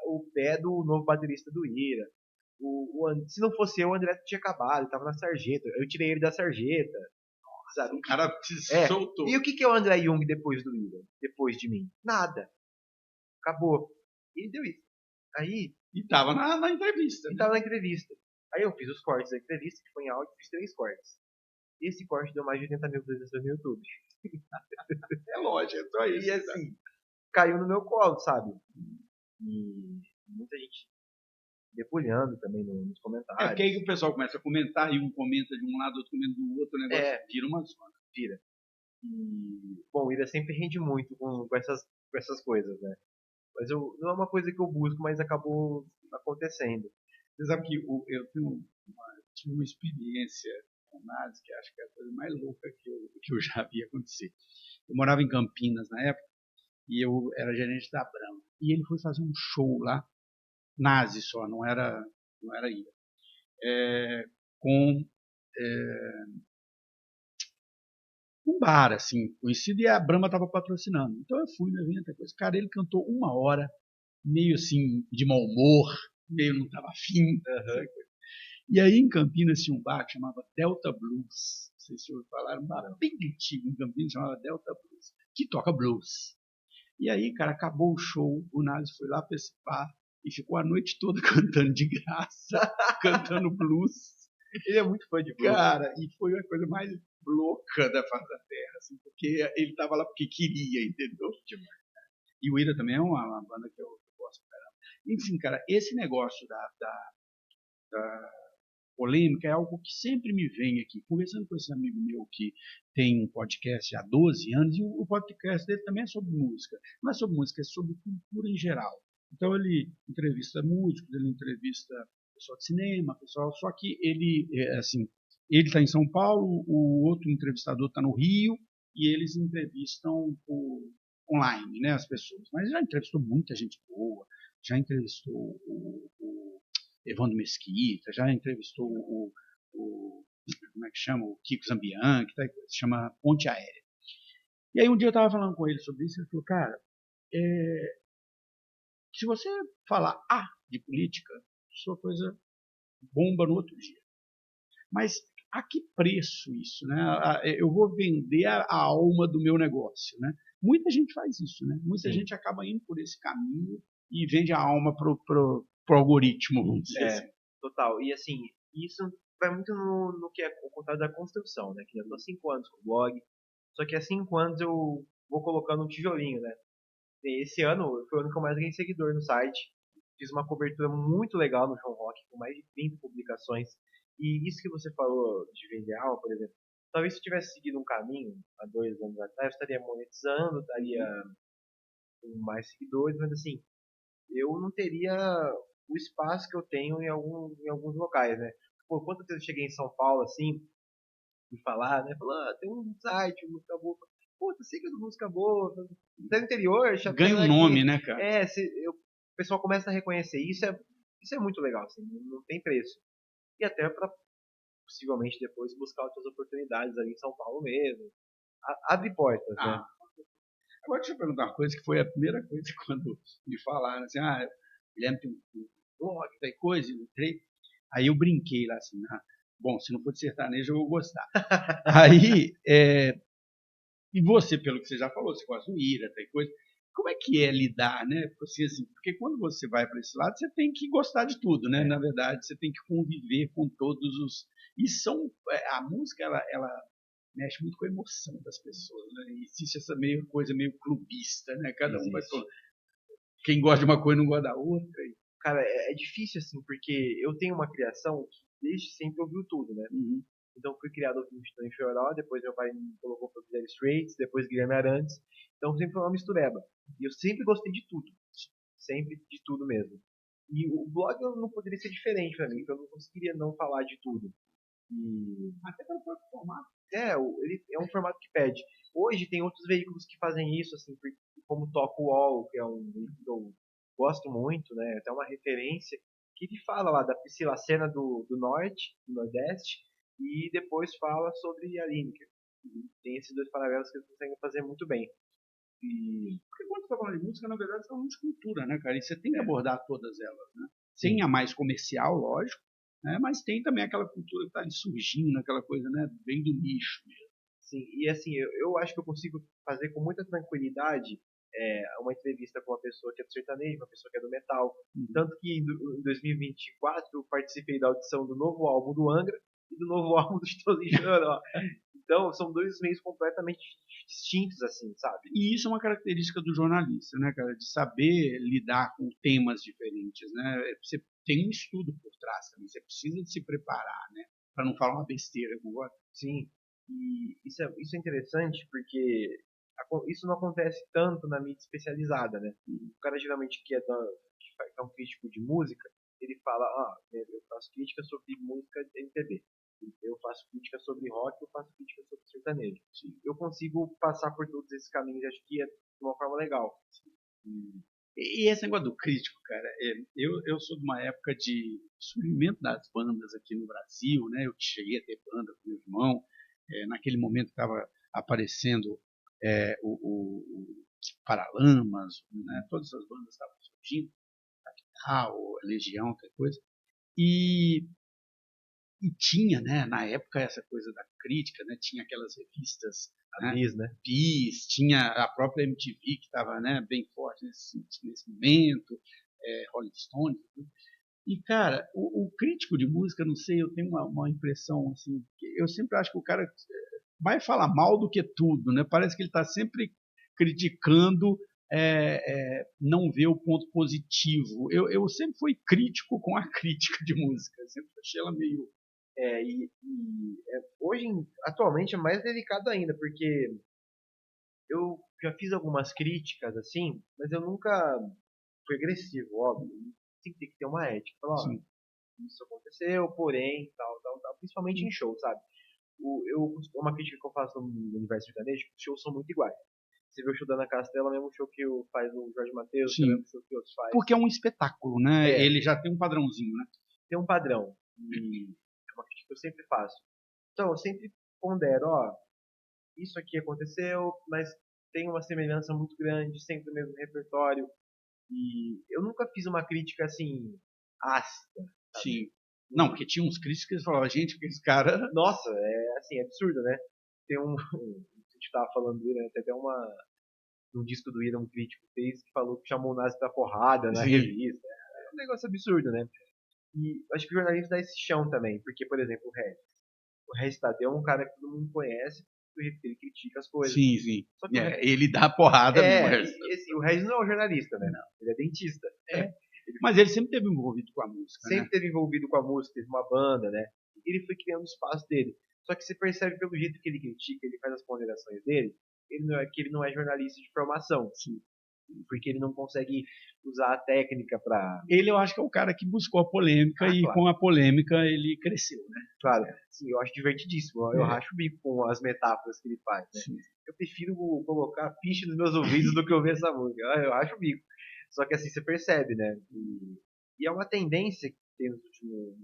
o pé do novo baterista do Ira. Se não fosse eu, o André tinha acabado, ele tava na sarjeta. Eu tirei ele da sarjeta. Sabe? O cara se soltou. E o que é o André Jung depois do Ira? Depois de mim? Nada. Acabou. E ele deu isso. Aí. E tava na entrevista. E tava na entrevista. Aí eu fiz os cortes da entrevista, que foi em áudio, fiz 3 cortes. Esse corte deu mais de 80 mil visualizações no YouTube. É lógico, é só isso. E assim, caiu no meu colo, sabe? E muita gente debulhando também nos comentários. Porque aí o pessoal começa a comentar, e um comenta de um lado, outro comenta do outro, o negócio vira uma zona. Vira. E, bom, o Ira sempre rende muito com essas coisas, né? Mas não é uma coisa que eu busco, mas acabou acontecendo. Você sabe que eu tive uma experiência com o Nazi, que acho que é a coisa mais louca que eu já vi acontecer. Eu morava em Campinas na época, e eu era gerente da Brahma. E ele foi fazer um show lá, Nazi só, não era Ira, com um bar, assim, conhecido, e a Brahma estava patrocinando. Então eu fui no evento, coisa. Cara, ele cantou 1 hora, meio assim, de mau humor, meio não estava afim. E aí em Campinas tinha um bar que chamava Delta Blues. Não sei se vocês falaram, um bar bem antigo em Campinas, chamava Delta Blues, que toca blues. E aí, cara, acabou o show, o Nazi foi lá para esse bar e ficou a noite toda cantando de graça, cantando blues. Ele é muito fã de blues. Cara, e foi a coisa mais louca da face da terra, assim, porque ele estava lá porque queria, entendeu? E o Ira também é uma banda que eu gosto, cara. Enfim, cara, esse negócio da polêmica é algo que sempre me vem aqui. Conversando com esse amigo meu que tem um podcast há 12 anos, e o podcast dele também é sobre música. Não é sobre música, é sobre cultura em geral. Então ele entrevista músicos, ele entrevista pessoal de cinema, pessoal, só que ele, assim, ele está em São Paulo, o outro entrevistador está no Rio, e eles entrevistam online, né, as pessoas. Mas já entrevistou muita gente boa, já entrevistou o Evandro Mesquita, já entrevistou como é que chama? O Kiko Zambian, que se chama Ponte Aérea. E aí um dia eu estava falando com ele sobre isso, ele falou, cara, se você falar de política, sua coisa bomba no outro dia. Mas a que preço isso, né? Eu vou vender a alma do meu negócio, né? Muita gente faz isso, né? Muita gente acaba indo por esse caminho e vende a alma pro algoritmo, vamos dizer assim. Total. E assim, isso vai muito no que é o contato da construção, né? Que eu tô há 5 anos com o blog, só que há 5 anos eu vou colocando um tijolinho, né? E esse ano foi o ano que eu mais ganhei seguidor no site. Fiz uma cobertura muito legal no João Rock, com mais de 30 publicações. E isso que você falou de vender alma, por exemplo, talvez se eu tivesse seguido um caminho há 2 anos atrás, eu estaria monetizando, estaria com mais seguidores, mas assim, eu não teria o espaço que eu tenho em alguns locais, né? Pô, quantas vezes eu cheguei em São Paulo, assim, e falar, né? Falar, tem um site, música boa. Pô, tu siga música boa, tá no interior, Ganha um nome, né, cara? o pessoal começa a reconhecer isso, isso é muito legal, assim, não tem preço. E até para possivelmente depois buscar outras oportunidades ali em São Paulo mesmo. Abre portas, né? Agora deixa eu perguntar uma coisa que foi a primeira coisa quando me falaram assim, Guilherme tem um blog, tem coisa, eu entrei. Aí eu brinquei lá assim, bom, se não for de sertanejo eu vou gostar. Aí, e você, pelo que você já falou, você gosta do Ira, tem coisa. Como é que é lidar, né? Porque quando você vai para esse lado, você tem que gostar de tudo, né? Na verdade, você tem que conviver com todos os. E a música, ela mexe muito com a emoção das pessoas, né? E existe essa coisa meio clubista, né? Cada um vai. Quem gosta de uma coisa não gosta da outra. Cara, é difícil assim, porque eu tenho uma criação que desde sempre ouviu tudo, né? Uhum. Então fui criado ouvindo Titã e Choró, depois meu pai me colocou para Dire Straits, depois Guilherme Arantes. Então sempre foi uma mistureba. E eu sempre gostei de tudo. Sempre de tudo mesmo. E o blog não poderia ser diferente para mim, porque eu não conseguiria não falar de tudo. E até pelo próprio formato. Ele é um formato que pede. Hoje tem outros veículos que fazem isso, assim, como Talk Wall, que é um veículo que eu gosto muito, né? Até uma referência, que ele fala lá da Piscilacena do Norte, do Nordeste, e depois fala sobre a Lineker. Tem esses dois paralelos que eles conseguem fazer muito bem. Porque quando você está falando de música, na verdade, você está falando de cultura, né, cara? E você tem que abordar todas elas, né? Tem a mais comercial, lógico, né? Mas tem também aquela cultura que está surgindo, aquela coisa, né, bem do nicho mesmo. Sim, e assim, eu acho que eu consigo fazer com muita tranquilidade uma entrevista com uma pessoa que é do sertanejo, uma pessoa que é do metal. Tanto que em 2024 eu participei da audição do novo álbum do Angra e do novo álbum do Chitãozinho e Chororó. Então, são dois meios completamente distintos, assim, sabe? E isso é uma característica do jornalista, né, cara? De saber lidar com temas diferentes, né? Você tem um estudo por trás também, você precisa se preparar, né? Para não falar uma besteira, concorda? Sim, e isso é interessante porque isso não acontece tanto na mídia especializada, né? O cara geralmente que é um crítico de música, ele fala, eu faço crítica sobre música de MPB. Eu faço crítica sobre rock, eu faço crítica sobre sertanejo. Eu consigo passar por todos esses caminhos, acho que é de uma forma legal. E esse negócio do crítico, cara, eu sou de uma época de surgimento das bandas aqui no Brasil, né? Eu cheguei a ter banda com meu irmão, naquele momento estava aparecendo o Paralamas, né? Todas essas bandas estavam surgindo, Capital, Legião, qualquer coisa. E tinha, né, na época, essa coisa da crítica, né, tinha aquelas revistas, né? Bis, tinha a própria MTV que estava, né, bem forte nesse momento, Rolling Stones. E, cara, o crítico de música, não sei, eu tenho uma impressão, assim, que eu sempre acho que o cara vai falar mal do que tudo, né? Parece que ele está sempre criticando não vê o ponto positivo. Eu sempre fui crítico com a crítica de música, eu sempre achei ela meio... Hoje, atualmente, é mais delicado ainda, porque eu já fiz algumas críticas, assim, mas eu nunca fui agressivo, óbvio. Tem que ter uma ética. Falar, ó, Assim, isso aconteceu, porém, tal, principalmente em show, sabe? Uma crítica que eu faço no universo sertanejo, os shows são muito iguais. Você vê o show da Ana Castela, é o mesmo show que faz o Jorge Mateus, é o sim, mesmo show que outros faz. porque é um espetáculo, né? É, Ele já tem um padrãozinho, né? tem um padrão. E é uma crítica que eu sempre faço. Então, eu sempre pondero, ó, isso aqui aconteceu, mas tem uma semelhança muito grande, sempre o mesmo repertório. E eu nunca fiz uma crítica assim, ácida, sabe? Sim. Não, porque tinha uns críticos que falavam, gente, que esse cara... Nossa, é assim, é absurdo, né? Tem a gente tava falando do Irã, tem até um disco do Irã, um crítico fez, que falou que chamou o Nazi pra porrada na Sim. revista. É um negócio absurdo, né? E acho que o jornalismo dá esse chão também, porque, por exemplo, o Regis Tadeu é um cara que todo mundo conhece, porque ele critica as coisas. Sim, sim. Só que Ele dá porrada mesmo. o Regis não é um jornalista, né? Não. Ele é dentista. Mas ele sempre esteve envolvido com a música, Sempre né? esteve envolvido com a música, teve uma banda, né? E ele foi criando o espaço dele. Só que você percebe pelo jeito que ele critica, ele faz as ponderações dele, ele não é jornalista de formação. Sim. Porque ele não consegue usar a técnica para... Ele, eu acho que é o cara que buscou a polêmica e claro. com a polêmica ele cresceu, né? Claro, sim, eu acho divertidíssimo. Eu racho o bico com as metáforas que ele faz, né? Sim. Eu prefiro colocar piche nos meus ouvidos do que ouvir essa música. Eu racho o bico. Só que assim, você percebe, né? E é uma tendência que tem nos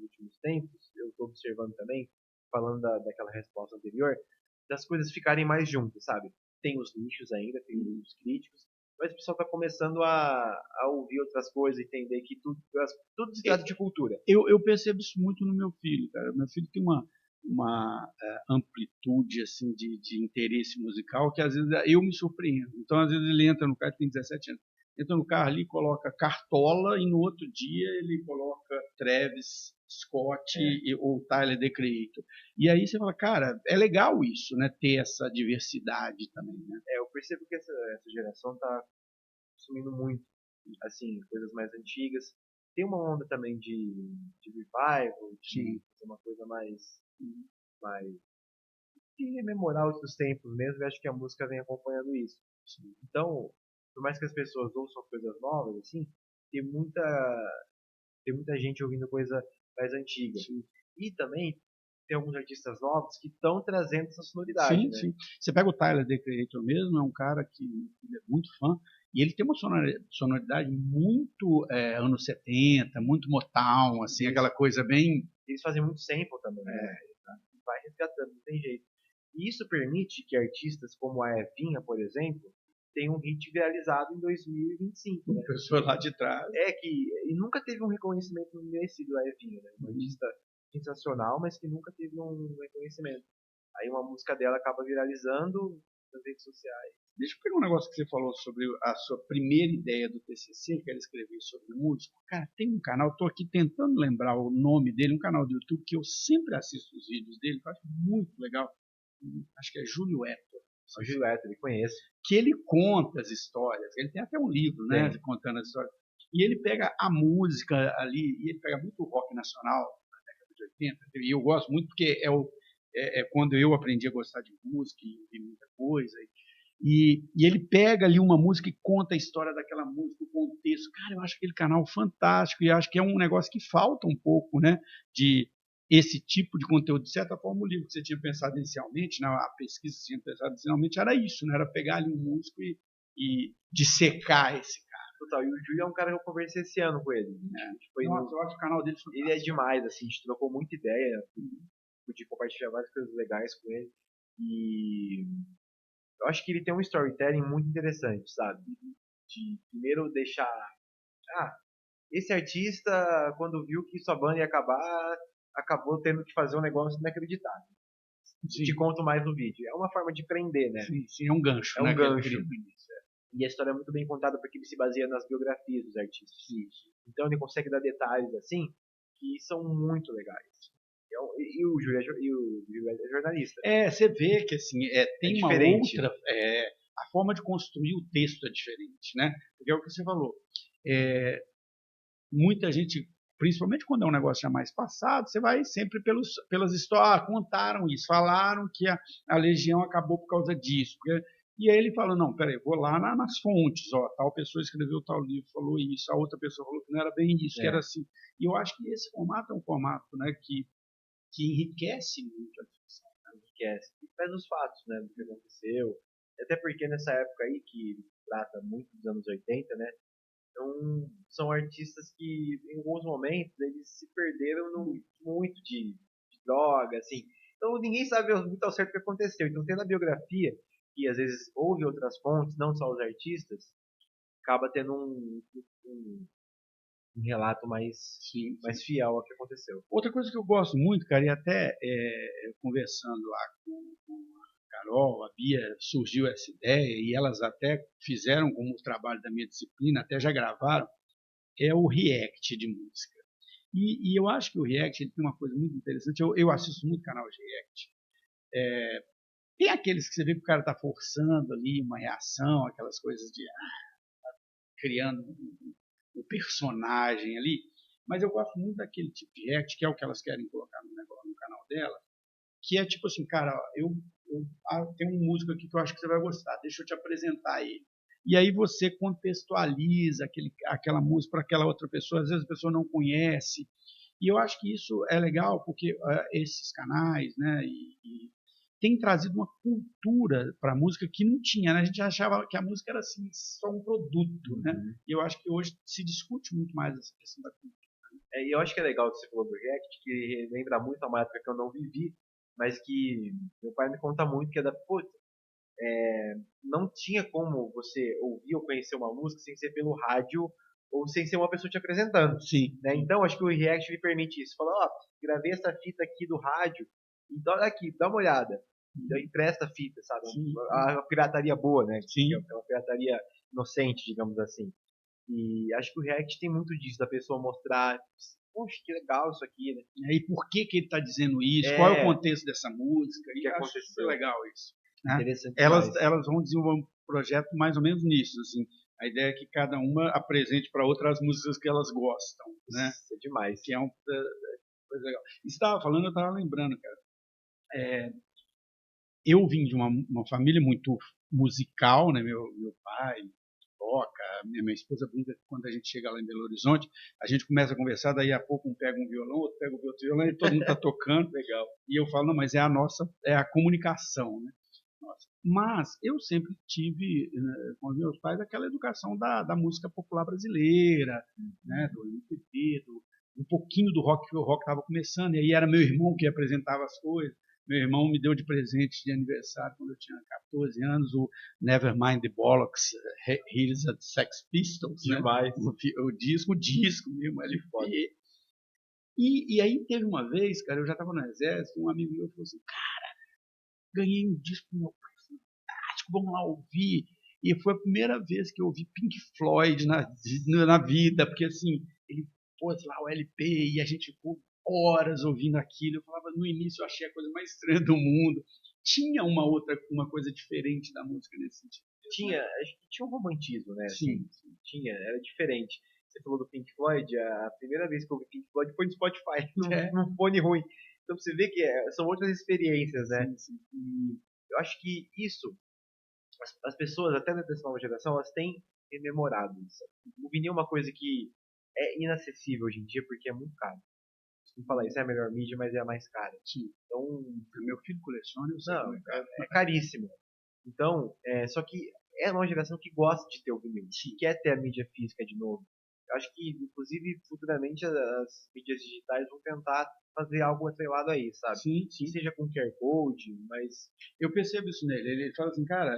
últimos tempos, eu estou observando também, falando daquela resposta anterior, das coisas ficarem mais juntas, sabe? Tem os nichos ainda, tem os críticos, mas o pessoal está começando a ouvir outras coisas, entender que tudo se trata de cultura. Eu percebo isso muito no meu filho, cara. Meu filho tem uma amplitude assim de interesse musical que às vezes eu me surpreendo. Então, às vezes ele entra no carro, tem 17 anos, entra no carro ali, coloca Cartola e no outro dia ele coloca Travis Scott ou Tyler, The Creator. E aí você fala, cara, é legal isso, né? Ter essa diversidade também, né? Eu percebo que essa geração está consumindo muito, assim, coisas mais antigas. Tem uma onda também de revival, de fazer uma coisa mais de rememorar outros tempos mesmo, e acho que a música vem acompanhando isso. Então, por mais que as pessoas ouçam coisas novas, assim, tem muita, tem muita gente ouvindo coisa mais antiga. Sim. E também tem alguns artistas novos que estão trazendo essa sonoridade, Sim, né? sim. Você pega o Tyler, The Creator mesmo, é um cara que ele é muito fã, e ele tem uma sonoridade muito anos 70, muito Motown, assim, aquela coisa bem... Eles fazem muito sample também, né? Vai resgatando, não tem jeito. E isso permite que artistas como a Evinha, por exemplo, tenham um hit viralizado em 2025. Né? Pessoa lá de trás. E nunca teve um reconhecimento merecido a Evinha, né? Uma artista sensacional, mas que nunca teve um reconhecimento. Aí uma música dela acaba viralizando nas redes sociais. Deixa eu pegar um negócio que você falou sobre a sua primeira ideia do TCC, que era escrever sobre música. Cara, tem um canal, estou aqui tentando lembrar o nome dele, um canal do YouTube que eu sempre assisto os vídeos dele, que eu acho muito legal. Acho que é Júlio Hector. O Júlio Hector, ele conhece. Que ele conta as histórias. Ele tem até um livro, né, contando as histórias. E ele pega a música ali, e ele pega muito o rock nacional da década de 80. E eu gosto muito porque é quando eu aprendi a gostar de música e ouvir muita coisa. E ele pega ali uma música e conta a história daquela música, o contexto. Cara, eu acho aquele canal fantástico e acho que é um negócio que falta um pouco, né, de esse tipo de conteúdo. De certa forma, o livro que você tinha pensado inicialmente, né, a pesquisa que você tinha pensado inicialmente era isso, né, era pegar ali um músico e dissecar esse cara. Total, e o Júlio é um cara que eu conversei esse ano com ele. Nossa, eu acho o canal dele fantástico. Ele é demais, assim, a gente trocou muita ideia, pude compartilhar várias coisas legais com ele. E eu acho que ele tem um storytelling muito interessante, sabe? De primeiro deixar... esse artista, quando viu que sua banda ia acabar, acabou tendo que fazer um negócio inacreditável. Sim. Te conto mais no vídeo. É uma forma de prender, né? Sim, é um gancho. É um gancho. E a história é muito bem contada porque ele se baseia nas biografias dos artistas. Então ele consegue dar detalhes assim que são muito legais. E o Júlio é jornalista. Você vê que assim, tem uma outra a forma de construir o texto é diferente, né? Porque é o que você falou. Muita gente, principalmente quando é um negócio já mais passado, você vai sempre pelas histórias, contaram isso, falaram que a legião acabou por causa disso. E aí ele fala, não, peraí, vou lá nas fontes, ó, tal pessoa escreveu tal livro, falou isso, a outra pessoa falou que não era bem isso, que era assim. E eu acho que esse formato é um formato, né, que enriquece muito a ficção. Enriquece. E traz os fatos, né, do que aconteceu. Até porque nessa época aí, que trata muito dos anos 80, né, então, são artistas que, em alguns momentos, eles se perderam muito de droga, assim. Então, ninguém sabe muito ao certo o que aconteceu. Então, tendo a biografia, que às vezes houve outras fontes, não só os artistas, acaba tendo um relato mais fiel ao que aconteceu. Outra coisa que eu gosto muito, cara, e até conversando lá com a Carol, a Bia, surgiu essa ideia, e elas até fizeram como trabalho da minha disciplina, até já gravaram, é o react de música. E eu acho que o react ele tem uma coisa muito interessante. Eu assisto muito canal de react. Tem aqueles que você vê que o cara está forçando ali uma reação, aquelas coisas de criando um personagem ali. Mas eu gosto muito daquele tipo de react, que é o que elas querem colocar no canal dela, que é tipo assim, cara, eu tenho um músico aqui que eu acho que você vai gostar, deixa eu te apresentar ele. E aí você contextualiza aquela música para aquela outra pessoa, às vezes a pessoa não conhece. E eu acho que isso é legal, porque esses canais, né, tem trazido uma cultura para a música que não tinha, né? A gente achava que a música era assim, só um produto, né? E eu acho que hoje se discute muito mais essa questão da cultura. E eu acho que é legal que você falou do React, que lembra muito uma época que eu não vivi, mas que meu pai me conta muito, que é não tinha como você ouvir ou conhecer uma música sem ser pelo rádio ou sem ser uma pessoa te apresentando. Sim. Né? Então, acho que o React lhe permite isso. Fala, ó, gravei essa fita aqui do rádio, então olha aqui, dá uma olhada. Então, empresta a fita, sabe? A pirataria boa, né? Sim. É uma pirataria inocente, digamos assim. E acho que o React tem muito disso, da pessoa mostrar, poxa, que legal isso aqui, né? E por que ele está dizendo isso? Qual é o contexto dessa música? O que aconteceu? Acho legal isso. Né? Interessante elas vão desenvolver um projeto mais ou menos nisso. Assim. A ideia é que cada uma apresente para outra as músicas que elas gostam. Né? Isso é demais. Que é uma coisa legal. E você estava falando, eu estava lembrando, cara. Eu vim de uma família muito musical, né? Meu pai toca, minha esposa brinca que quando a gente chega lá em Belo Horizonte, a gente começa a conversar, daí a pouco um pega um violão, outro pega outro violão, e todo mundo está tocando. Legal. E eu falo, não, mas é a comunicação, né? Nossa. Mas eu sempre tive, com os meus pais, aquela educação da música popular brasileira, né? Do MPB, um pouquinho do rock, que o rock estava começando, e aí era meu irmão que apresentava as coisas. Meu irmão me deu de presente de aniversário, quando eu tinha 14 anos, o Nevermind the Bollocks, Here's a Sex Pistols, né? O disco mesmo, LP. E aí teve uma vez, cara, eu já estava no exército, um amigo meu falou assim, cara, ganhei um disco do meu pai, fantástico, vamos lá ouvir. E foi a primeira vez que eu ouvi Pink Floyd na vida, porque assim, ele pôs lá o LP e a gente ficou horas ouvindo aquilo. Eu falava, no início eu achei a coisa mais estranha do mundo. Tinha uma coisa diferente da música nesse sentido. Acho que tinha um romantismo, né? Sim. Tinha, era diferente. Você falou do Pink Floyd, a primeira vez que eu ouvi Pink Floyd foi no Spotify, num fone ruim. Então você vê que são outras experiências, né? Sim. E eu acho que isso, as pessoas, até dessa nova geração, elas têm rememorado isso. O vinil é uma coisa que é inacessível hoje em dia porque é muito caro. Não falar isso é a melhor mídia, mas é a mais cara. Sim. Então, meu filho coleciona, eu sei não, caro. É caríssimo. Então, só que é uma geração que gosta de ter o vinil, que quer ter a mídia física de novo. Eu acho que, inclusive, futuramente as mídias digitais vão tentar fazer algo atrelado a isso, sabe? Sim. Seja com QR Code, mas... Eu percebo isso nele. Ele fala assim, cara,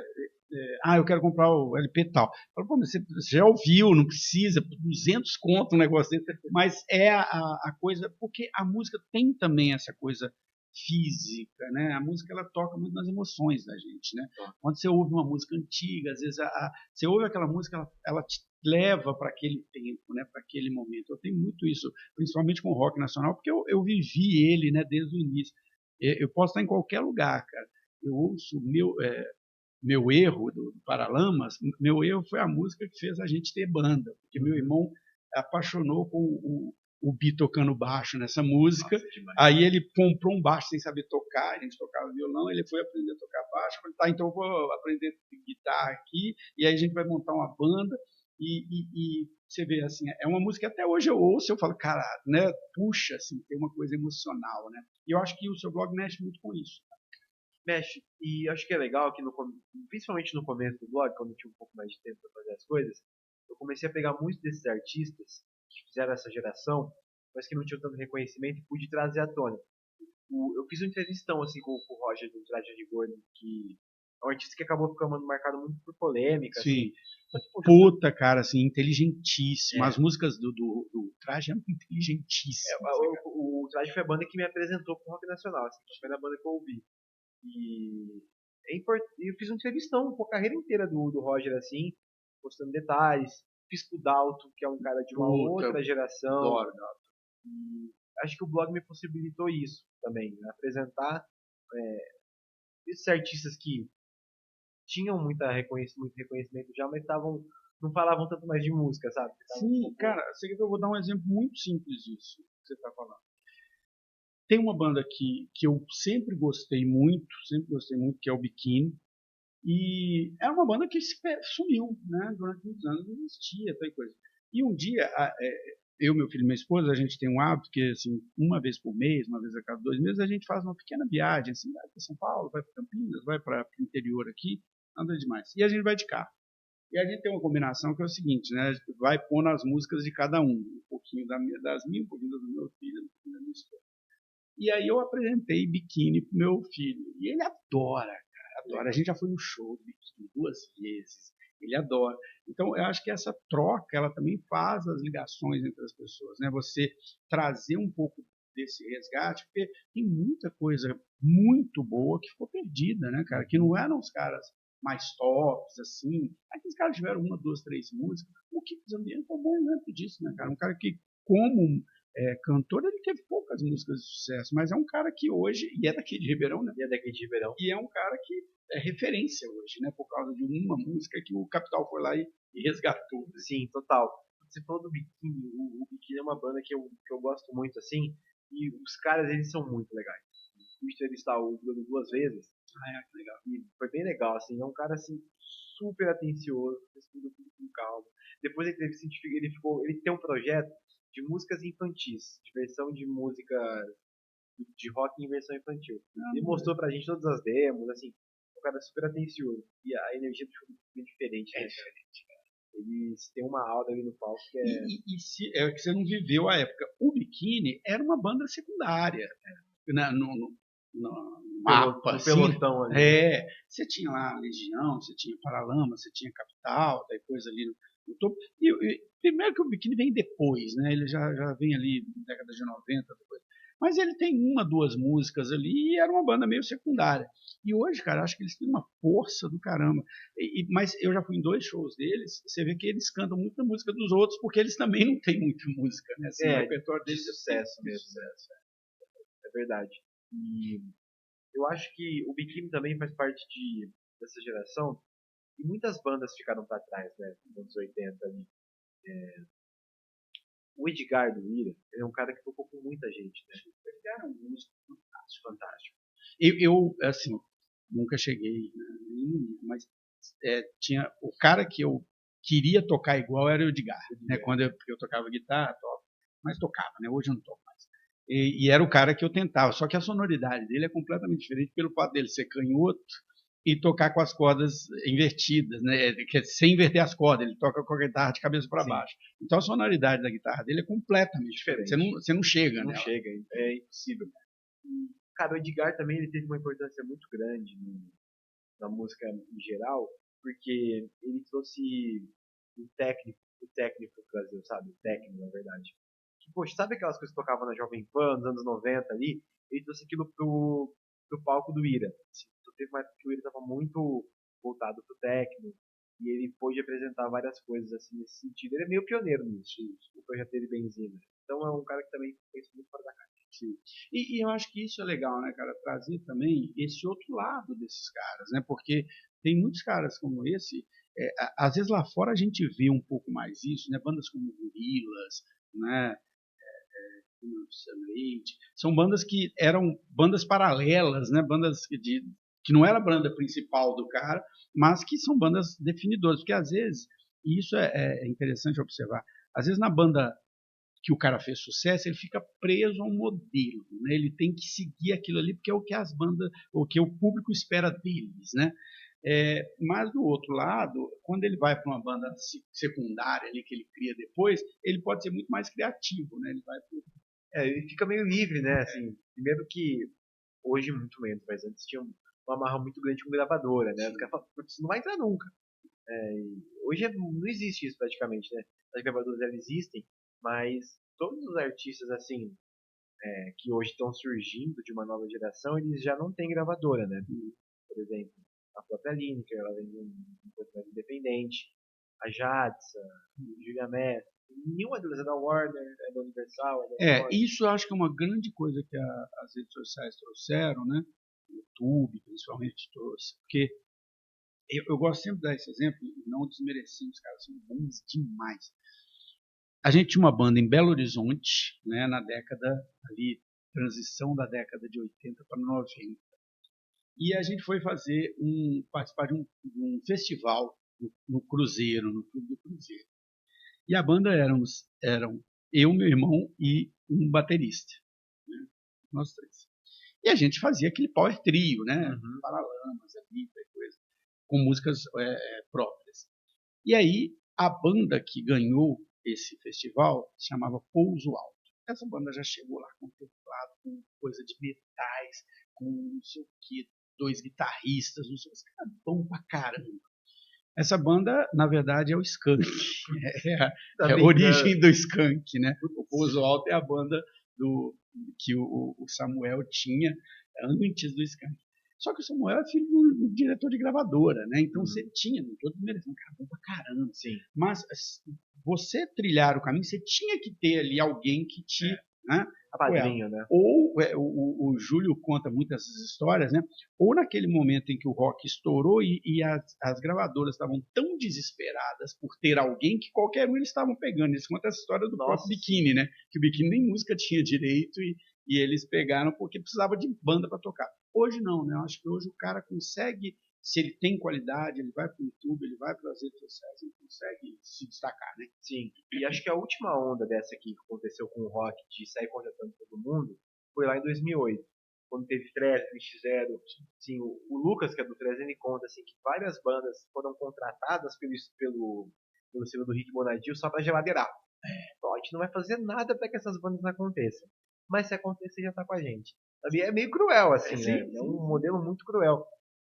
eu quero comprar o LP tal. Eu falo, pô, mas você já ouviu, não precisa, 200 conto um negócio desse. Mas é a coisa, porque a música tem também essa coisa física, né? A música ela toca muito nas emoções da gente, né? Quando você ouve uma música antiga, às vezes você ouve aquela música, ela te leva para aquele tempo, né? Para aquele momento. Eu tenho muito isso, principalmente com o rock nacional, porque eu vivi ele, né? Desde o início. Eu posso estar em qualquer lugar, cara. Eu ouço Meu Erro, do Paralamas, Meu Erro foi a música que fez a gente ter banda, porque meu irmão apaixonou com o Bi tocando baixo nessa música. Nossa, aí ele comprou um baixo sem saber tocar, a gente tocava violão, ele foi aprender a tocar baixo, falei, tá, então eu vou aprender guitarra aqui, e aí a gente vai montar uma banda, e você vê, assim, é uma música que até hoje eu ouço, eu falo, cara, né, puxa, assim, tem uma coisa emocional, né, e eu acho que o seu blog mexe muito com isso. Mexe. E acho que é legal que, principalmente no começo do blog, quando eu tinha um pouco mais de tempo para fazer as coisas, eu comecei a pegar muitos desses artistas que fizeram essa geração, mas que não tinham tanto reconhecimento e pude trazer à tona. Eu fiz uma entrevistão assim, com o Roger do Traje a Rigor, que é um artista que acabou ficando marcado muito por polêmica. Sim. Assim. Só que, Puta, cara, assim, inteligentíssimo. É. As músicas do Traje eram inteligentíssimas. O Traje foi a banda que me apresentou com o rock nacional, assim, foi a banda que eu ouvi. E eu fiz uma entrevistão com a carreira inteira do Roger, assim, postando detalhes. Fiz com o Dalton, que é um cara de uma outra geração. Adoro. E acho que o blog me possibilitou isso também, né? Apresentar esses artistas que tinham muito reconhecimento já, mas não falavam tanto mais de música, sabe? Sim, cara, eu vou dar um exemplo muito simples disso que você está falando. Tem uma banda que eu sempre gostei muito, que é o Biquíni. E é uma banda que sumiu, né? Durante muitos anos não existia, tal coisa. E um dia, eu, meu filho e minha esposa, a gente tem um hábito que, assim, uma vez por mês, uma vez a cada 2 meses, a gente faz uma pequena viagem, assim, vai para São Paulo, vai para Campinas, vai para o interior aqui, nada demais. E a gente vai de carro. E a gente tem uma combinação que é o seguinte, né? A gente vai pondo as músicas de cada um pouquinho das minhas, um pouquinho do meu filho, um pouquinho da minha esposa. E aí eu apresentei Biquíni pro meu filho. E ele adora, cara, adora. A gente já foi no show do Biquíni 2 vezes. Ele adora. Então, eu acho que essa troca, ela também faz as ligações entre as pessoas, né? Você trazer um pouco desse resgate, porque tem muita coisa muito boa que ficou perdida, né, cara? Que não eram os caras mais tops, assim. Aqueles caras tiveram uma, duas, três músicas. O Kiko Zambianco é um bom exemplo disso, né, cara? Um cara que, como cantor, ele teve poucas músicas de sucesso, mas é um cara que hoje, e é daqui de Ribeirão, né? E é daqui de Ribeirão. E é um cara que é referência hoje, né? Por causa de uma música que o Capital foi lá e resgatou. Sim, total. Você falou do Biquíni, o Biquíni é uma banda que eu gosto muito, assim, e os caras, eles são muito legais. Fui entrevistar o Bruno 2 vezes. Que legal. E foi bem legal, assim, é um cara, assim, super atencioso, responde tudo com calma. Depois da entrevista, ele tem um projeto de músicas infantis, de versão de música de rock em versão infantil. Ele mostrou pra gente todas as demos, assim, um cara super atencioso. E a energia do show é diferente, né? Eles têm uma aura ali no palco que é... É que você não viveu a época. O Biquíni era uma banda secundária, né? No mapa, no pelotão assim. ali. Você tinha lá Legião, você tinha Paralamas, você tinha Capital, daí coisa ali no topo. Primeiro que o Biquíni vem depois, né? Ele já vem ali na década de 90, depois. Mas ele tem uma, duas músicas ali e era uma banda meio secundária. E hoje, cara, acho que eles têm uma força do caramba. Mas eu já fui em 2 shows deles, você vê que eles cantam muita música dos outros, porque eles também não têm muita música, né? Assim, o repertório deles é sucesso mesmo. É verdade. E eu acho que o Biquíni também faz parte dessa geração, e muitas bandas ficaram para trás, né? Nos anos 80 ali. O Edgar do Ira, ele é um cara que tocou com muita gente, né? O Edgar é um músico fantástico. Eu assim, nunca cheguei, né, mas tinha o cara que eu queria tocar igual era o Edgar, né? Quando eu tocava guitarra, mas tocava, né? Hoje eu não toco mais. E era o cara que eu tentava, só que a sonoridade dele é completamente diferente pelo fato dele ser canhoto e tocar com as cordas invertidas, né? Sem inverter as cordas, ele toca com a guitarra de cabeça para baixo. Então a sonoridade da guitarra dele é completamente diferente. Você não chega, né? Não chega, é impossível. Cara, o Edgar também ele teve uma importância muito grande na música em geral, porque ele trouxe o técnico pro Brasil, sabe? O técnico, na verdade. Poxa, sabe aquelas coisas que tocavam na Jovem Pan, nos anos 90 ali? Ele trouxe aquilo pro palco do Ira. Então, teve uma época que o Ira estava muito voltado pro técnico, e ele pôde apresentar várias coisas assim nesse sentido. Ele é meio pioneiro nisso, o projeto dele Benzina. Então é um cara que também fez muito fora da caixa. Sim. E eu acho que isso é legal, né, cara? Trazer também esse outro lado desses caras, né? Porque Tem muitos caras como esse. Às vezes lá fora a gente vê um pouco mais isso, né? Bandas como Gorillaz, né? São bandas que eram bandas paralelas, né? Bandas que não era a banda principal do cara, mas que são bandas definidoras, porque às vezes, e isso é interessante observar, às vezes na banda que o cara fez sucesso, ele fica preso a um modelo, né? Ele tem que seguir aquilo ali porque é o que as bandas, o que o público espera deles, né? Mas do outro lado, quando ele vai para uma banda secundária ali que ele cria depois, ele pode ser muito mais criativo, né? Ele vai Ele fica meio livre, né? Assim, primeiro que hoje muito menos, mas antes tinha uma amarra muito grande com gravadora, né? Os caras falam, "Putz, isso não vai entrar nunca." Hoje não existe isso praticamente, né? As gravadoras elas existem, mas todos os artistas assim que hoje estão surgindo de uma nova geração, eles já não têm gravadora, né? Por exemplo, a própria Lineker, ela vem de um pouco mais independente, a Jadsa, a Julia Mess, nenhuma delas é da Warner, é da Universal, é da Sony. Isso eu acho que é uma grande coisa que as redes sociais trouxeram, né? O YouTube, principalmente, trouxe. Porque eu gosto sempre de dar esse exemplo, e não desmerecendo, os caras são bons demais. A gente tinha uma banda em Belo Horizonte, né, na década ali, transição da década de 80 para 90. E a gente foi participar de um festival no Cruzeiro, no Clube do Cruzeiro. E a banda eram eu, meu irmão e um baterista, né, nós três. E a gente fazia aquele power trio, né, Paralamas, Anitta e coisa, com músicas próprias. E aí a banda que ganhou esse festival se chamava Pouso Alto. Essa banda já chegou lá com teclado, com coisa de metais, com não sei o que, 2 guitarristas, não sei o que, cara, bom pra caramba. Essa banda, na verdade, é o Skank. É a origem do Skank, né? O Pouso Alto é a banda que o Samuel tinha antes do Skank. Só que o Samuel é filho do diretor de gravadora, né? Então você tinha, não estou desmerecendo, cara, bom pra caramba. Sim. Mas você trilhar o caminho, você tinha que ter ali alguém que te padrinho, né? Ou o Júlio conta muitas histórias, né? Ou naquele momento em que o rock estourou e as gravadoras estavam tão desesperadas por ter alguém que qualquer um eles estavam pegando. Eles contam essa história do próprio Biquíni, né? Que o Biquíni nem música tinha direito e eles pegaram porque precisava de banda para tocar. Hoje não, né? Eu acho que hoje o cara consegue, se ele tem qualidade, ele vai para o YouTube, ele vai para as redes sociais, ele consegue se destacar, né? Sim, e acho que a última onda dessa aqui que aconteceu com o rock, de sair contratando todo mundo, foi lá em 2008, quando teve Fresno, NX0. Sim, o Lucas, que é do Fresno, ele conta assim, que várias bandas foram contratadas pelo selo do Rick Bonadio só para geladeirar. Então, a gente não vai fazer nada para que essas bandas não aconteçam. Mas se acontecer, já tá com a gente. Sabe? É meio cruel, assim, né? É um modelo muito cruel.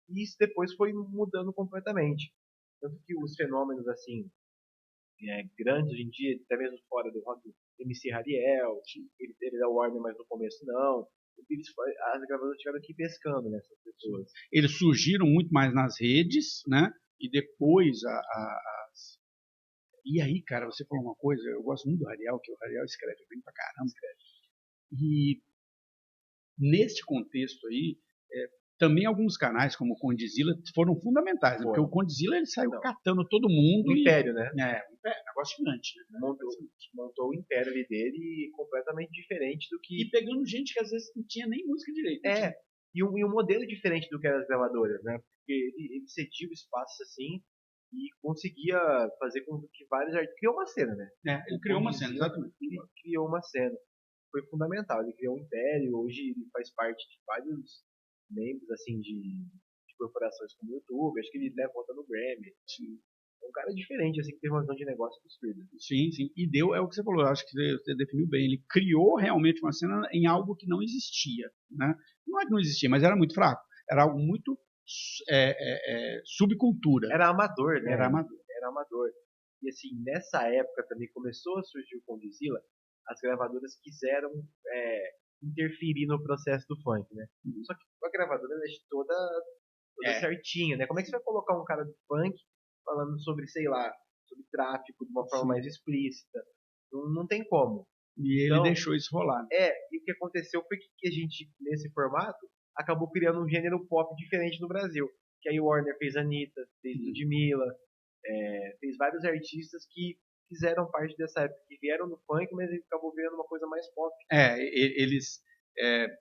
E isso depois foi mudando completamente. Tanto que os fenômenos, assim, grandes hoje em dia, até mesmo fora do rock, MC Hariel, ele da Warner, mas no começo não. As gravadoras tiveram que ir pescando nessas pessoas. Eles surgiram muito mais nas redes, né? E depois E aí, cara, você falou uma coisa, eu gosto muito do Hariel, que o Hariel escreve bem pra caramba, E neste contexto aí, também alguns canais, como o Condzilla, foram fundamentais, né? Porque o Condzilla ele saiu catando todo mundo. Um império, né? Um negócio gigante. Né? Montou o império ali dele completamente diferente do que. E pegando gente que às vezes não tinha nem música direito. E um modelo diferente do que eram as gravadoras, né? Porque ele cedia o espaço assim e conseguia fazer com que vários artistas. Criou uma cena, né? Ele criou uma cena, exatamente. Ele criou uma cena. Foi fundamental. Ele criou um império. Hoje ele faz parte de vários membros assim de corporações como o YouTube. Acho que ele leva conta no Grammy. Sim. É um cara diferente, assim, que tem uma visão de negócio absurda. Sim, sim. E deu, é o que você falou, eu acho que você definiu bem. Ele criou realmente uma cena em algo que não existia. Né? Não é que não existia, mas era muito fraco. Era algo muito subcultura. Era amador, né? Era amador. Era amador. E assim, nessa época também começou a surgir o Condzilla, as gravadoras quiseram interferir no processo do funk, né? Só que a gravadora é toda certinha, né? Como é que você vai colocar um cara do funk falando sobre, sei lá, sobre tráfico de uma forma mais explícita? Não tem como. E ele deixou isso rolar. E o que aconteceu foi que a gente, nesse formato, acabou criando um gênero pop diferente no Brasil. que aí o Warner fez a Anitta, fez Ludmilla, fez vários artistas que fizeram parte dessa época, que vieram no funk, mas ele acabou virando uma coisa mais pop. Eles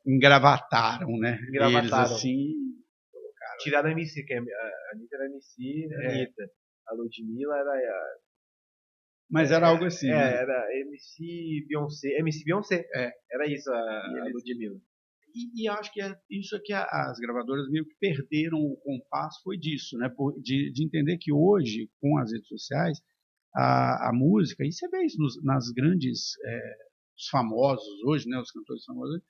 engravataram, né? Eles Engravataram. assim. Tiraram a MC, que a Anitta era MC, Anitta. A Ludmilla era. Mas era algo assim, né? Era MC Beyoncé. Era isso, a Ludmilla. E acho que isso é que as gravadoras meio que perderam o compasso, foi disso, né? De entender que hoje, com as redes sociais, a música, e você vê isso nas grandes, os famosos hoje, né? Os cantores famosos,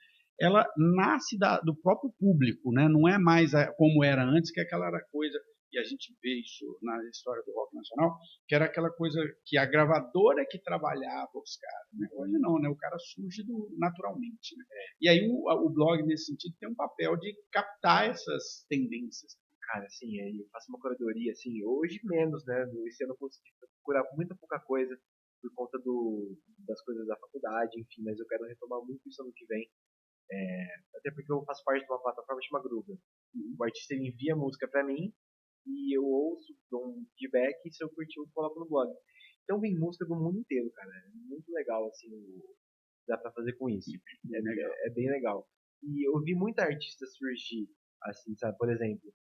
ela nasce do próprio público, né? Não é mais como era antes, que aquela era coisa, e a gente vê isso na história do rock nacional, que era aquela coisa que a gravadora que trabalhava os caras, né? Hoje não, né? O cara surge naturalmente, né? E aí o blog, nesse sentido, tem um papel de captar essas tendências. Cara, assim, eu faço uma curadoria, assim, hoje menos, né? Esse ano eu consegui procurar muita pouca coisa por conta das coisas da faculdade, enfim, mas eu quero retomar muito isso ano que vem. Até porque eu faço parte de uma plataforma chamada Groover. O artista ele envia a música pra mim e eu ouço, dou um feedback e se eu curtir eu coloco no blog. Então vem música do mundo inteiro, cara. É muito legal, assim, dá pra fazer com isso. É bem legal. E eu vi muita artista surgir, assim, sabe? Por exemplo,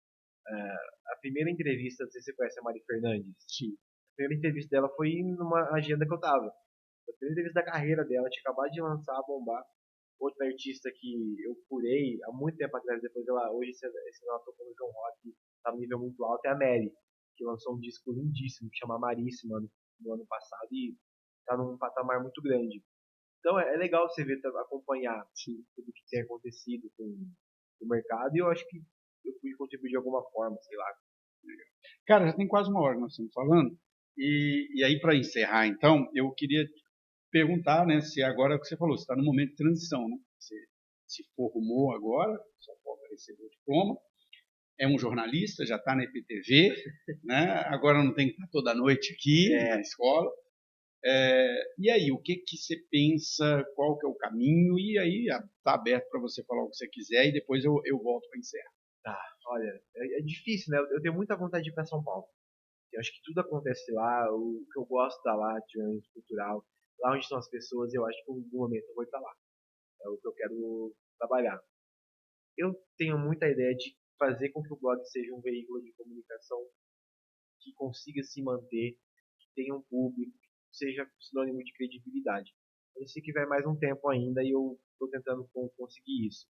a primeira entrevista, não sei se você conhece a Mari Fernandes. Sim. A primeira entrevista dela foi numa agenda que eu tava. A primeira entrevista da carreira dela, tinha acabado de lançar, bombar. Outra artista que eu curei há muito tempo atrás, depois ela, hoje ela tocou no João Rock, tá no nível muito alto, é a Mary, que lançou um disco lindíssimo, que chama Maríssima, no ano passado, e tá num patamar muito grande. Então é legal você ver, acompanhar tudo que tem acontecido com o mercado, e eu acho que eu pude contribuir de alguma forma, sei lá. Cara, já tem quase uma hora que nós estamos falando. E aí, para encerrar, então, eu queria perguntar, né, se agora o que você falou, você está no momento de transição, né? Você se formou agora, só falta receber o diploma, é um jornalista, já está na EPTV, né? Agora não tem que estar toda noite aqui na escola. E aí, o que você pensa, qual que é o caminho? E aí, está aberto para você falar o que você quiser e depois eu volto para encerrar. Tá, olha, é difícil, né? Eu tenho muita vontade de ir para São Paulo. Eu acho que tudo acontece lá, o que eu gosto da lá, de evento cultural, lá onde estão as pessoas, eu acho que em algum momento eu vou estar lá. É o que eu quero trabalhar. Eu tenho muita ideia de fazer com que o blog seja um veículo de comunicação que consiga se manter, que tenha um público, que seja sinônimo de credibilidade. Eu sei que vai mais um tempo ainda e eu estou tentando conseguir isso.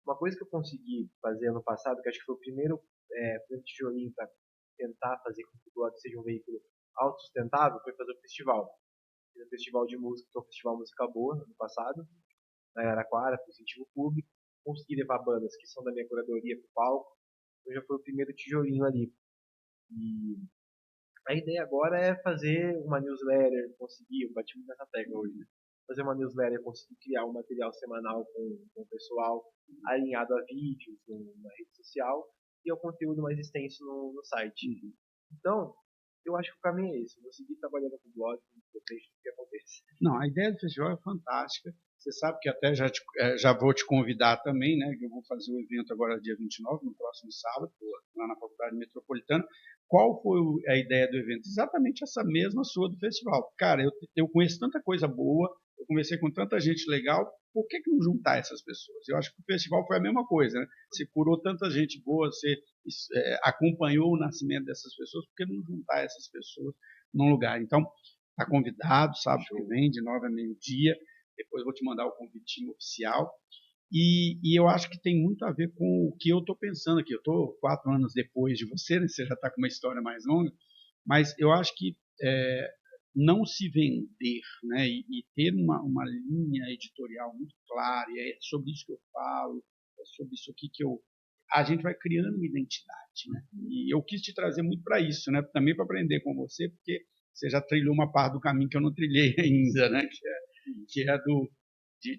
Uma coisa que eu consegui fazer ano passado, que acho que foi o primeiro tijolinho para tentar fazer com que o blog seja um veículo autossustentável, foi fazer o festival. Fiz um festival de música, que é o Festival Música Boa, ano passado, na Araraquara, por incentivo público. Consegui levar bandas que são da minha curadoria para o palco. Então já foi o primeiro tijolinho ali. E a ideia agora é fazer uma newsletter, conseguir, eu bati muito nessa tecla hoje, né? Fazer uma newsletter, conseguir criar um material semanal com o pessoal, alinhado a vídeos na rede social e ao conteúdo mais extenso no site. Então, eu acho que o caminho é esse. Eu vou seguir trabalhando com o blog, depende do que aconteça. Não, a ideia do festival é fantástica. Você sabe que até já vou te convidar também, né? Que eu vou fazer o evento agora dia 29, no próximo sábado, lá na Faculdade Metropolitana. Qual foi a ideia do evento? Exatamente essa mesma sua do festival. Cara, eu conheço tanta coisa boa, eu conversei com tanta gente legal, por que não juntar essas pessoas? Eu acho que o festival foi a mesma coisa, né? Você curou tanta gente boa, você acompanhou o nascimento dessas pessoas, por que não juntar essas pessoas num lugar? Então, está convidado, sábado que vem, de 9 a meio-dia. Depois vou te mandar o convitinho oficial. E eu acho que tem muito a ver com o que eu estou pensando aqui. Eu estou 4 anos depois de você, né? Você já está com uma história mais longa, mas eu acho que não se vender, né? E ter uma linha editorial muito clara, e é sobre isso que eu falo, é sobre isso aqui que a gente vai criando uma identidade, né? E eu quis te trazer muito para isso, né? Também para aprender com você, porque você já trilhou uma parte do caminho que eu não trilhei ainda, né? Que é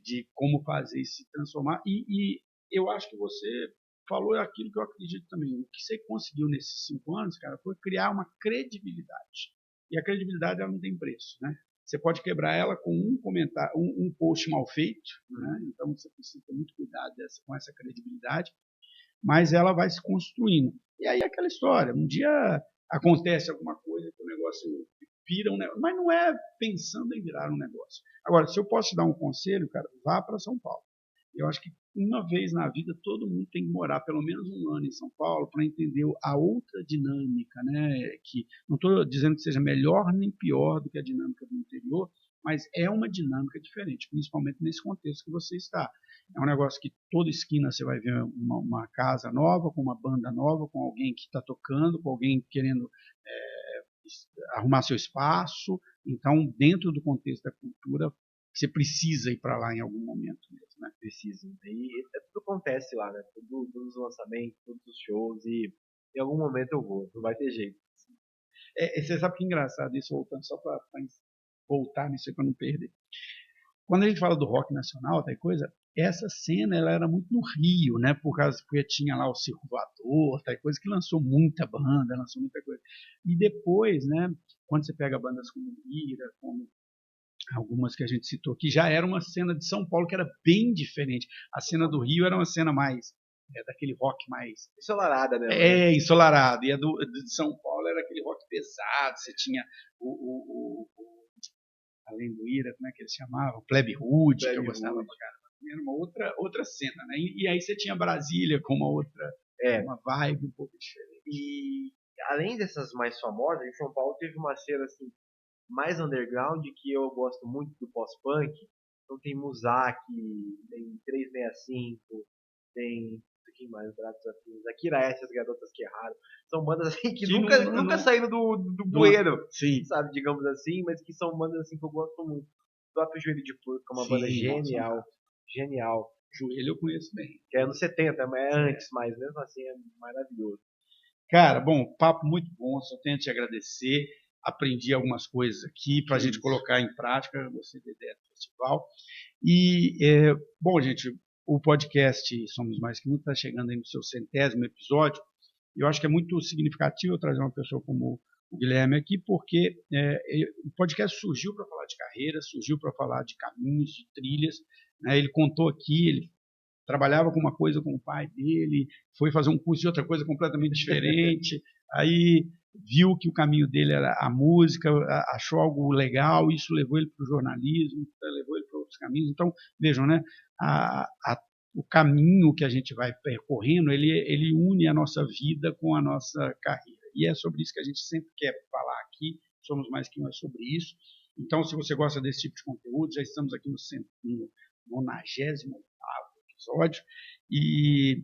de como fazer isso se transformar. E eu acho que você falou aquilo que eu acredito também. O que você conseguiu nesses 5 anos, cara, foi criar uma credibilidade. E a credibilidade, ela não tem preço, né? Você pode quebrar ela com um comentário, um post mal feito, né? Então você precisa ter muito cuidado com essa credibilidade, mas ela vai se construindo. E aí é aquela história, um dia acontece alguma coisa que o negócio vira um negócio, mas não é pensando em virar um negócio. Agora, se eu posso te dar um conselho, cara, vá para São Paulo. Eu acho que uma vez na vida todo mundo tem que morar pelo menos um ano em São Paulo para entender a outra dinâmica, né? Que não estou dizendo que seja melhor nem pior do que a dinâmica do interior, mas é uma dinâmica diferente, principalmente nesse contexto que você está. É um negócio que toda esquina você vai ver uma casa nova, com uma banda nova, com alguém que está tocando, com alguém querendo arrumar seu espaço. Então, dentro do contexto da cultura, você precisa ir para lá em algum momento mesmo, né? Precisa. E tudo acontece lá, né? Todos os lançamentos, todos os shows, e em algum momento eu vou, não vai ter jeito. Você sabe que é engraçado isso, voltando só para voltar nisso aí para não perder. Quando a gente fala do rock nacional, tal coisa, essa cena ela era muito no Rio, né? Porque tinha lá o Circo Voador, tal coisa que lançou muita banda, lançou muita coisa. E depois, né? Quando você pega bandas como Ira, como algumas que a gente citou aqui, já era uma cena de São Paulo que era bem diferente. A cena do Rio era uma cena mais daquele rock mais ensolarada, né? Ensolarado. E a de São Paulo era aquele rock pesado. Você tinha além do Ira, como é que ele se chamava? O Plebe Hood, que eu gostava pra caramba. Era uma outra cena, né? E aí você tinha Brasília com uma outra, uma vibe um pouco diferente. E além dessas mais famosas, em São Paulo teve uma cena assim mais underground, que eu gosto muito do pós-punk. Então tem Muzak, tem 365, tem quem mais, Braços Afinos, Akira S, As Garotas que Erraram. São bandas assim que nunca saíram do bueiro, sabe, digamos assim, mas que são bandas assim que eu gosto muito. O próprio Joelho de Porco é uma banda genial, genial. Joelho eu conheço bem. Que é anos 70, mas é antes, mas mesmo assim é maravilhoso. Cara, bom, papo muito bom, só tenho a te agradecer. Aprendi algumas coisas aqui para a gente colocar em prática, você da ideia do festival. E, bom, gente, o podcast Somos Mais Que Um está chegando aí no seu 100º episódio. Eu acho que é muito significativo eu trazer uma pessoa como o Guilherme aqui, porque o podcast surgiu para falar de carreira, surgiu para falar de caminhos, de trilhas. Né? Ele contou aqui, ele trabalhava com uma coisa com o pai dele, foi fazer um curso de outra coisa completamente diferente, aí viu que o caminho dele era a música, achou algo legal, isso levou ele para o jornalismo, levou ele para outros caminhos. Então, vejam, né, o caminho que a gente vai percorrendo, ele une a nossa vida com a nossa carreira. E é sobre isso que a gente sempre quer falar aqui, Somos Mais Que Um, é sobre isso. Então, se você gosta desse tipo de conteúdo, já estamos aqui no 90º episódio, e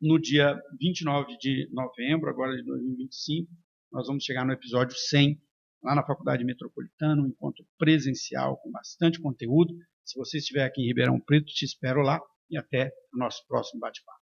no dia 29 de novembro, agora de 2025, nós vamos chegar no episódio 100, lá na Faculdade Metropolitana, um encontro presencial com bastante conteúdo. Se você estiver aqui em Ribeirão Preto, te espero lá e até o nosso próximo bate-papo.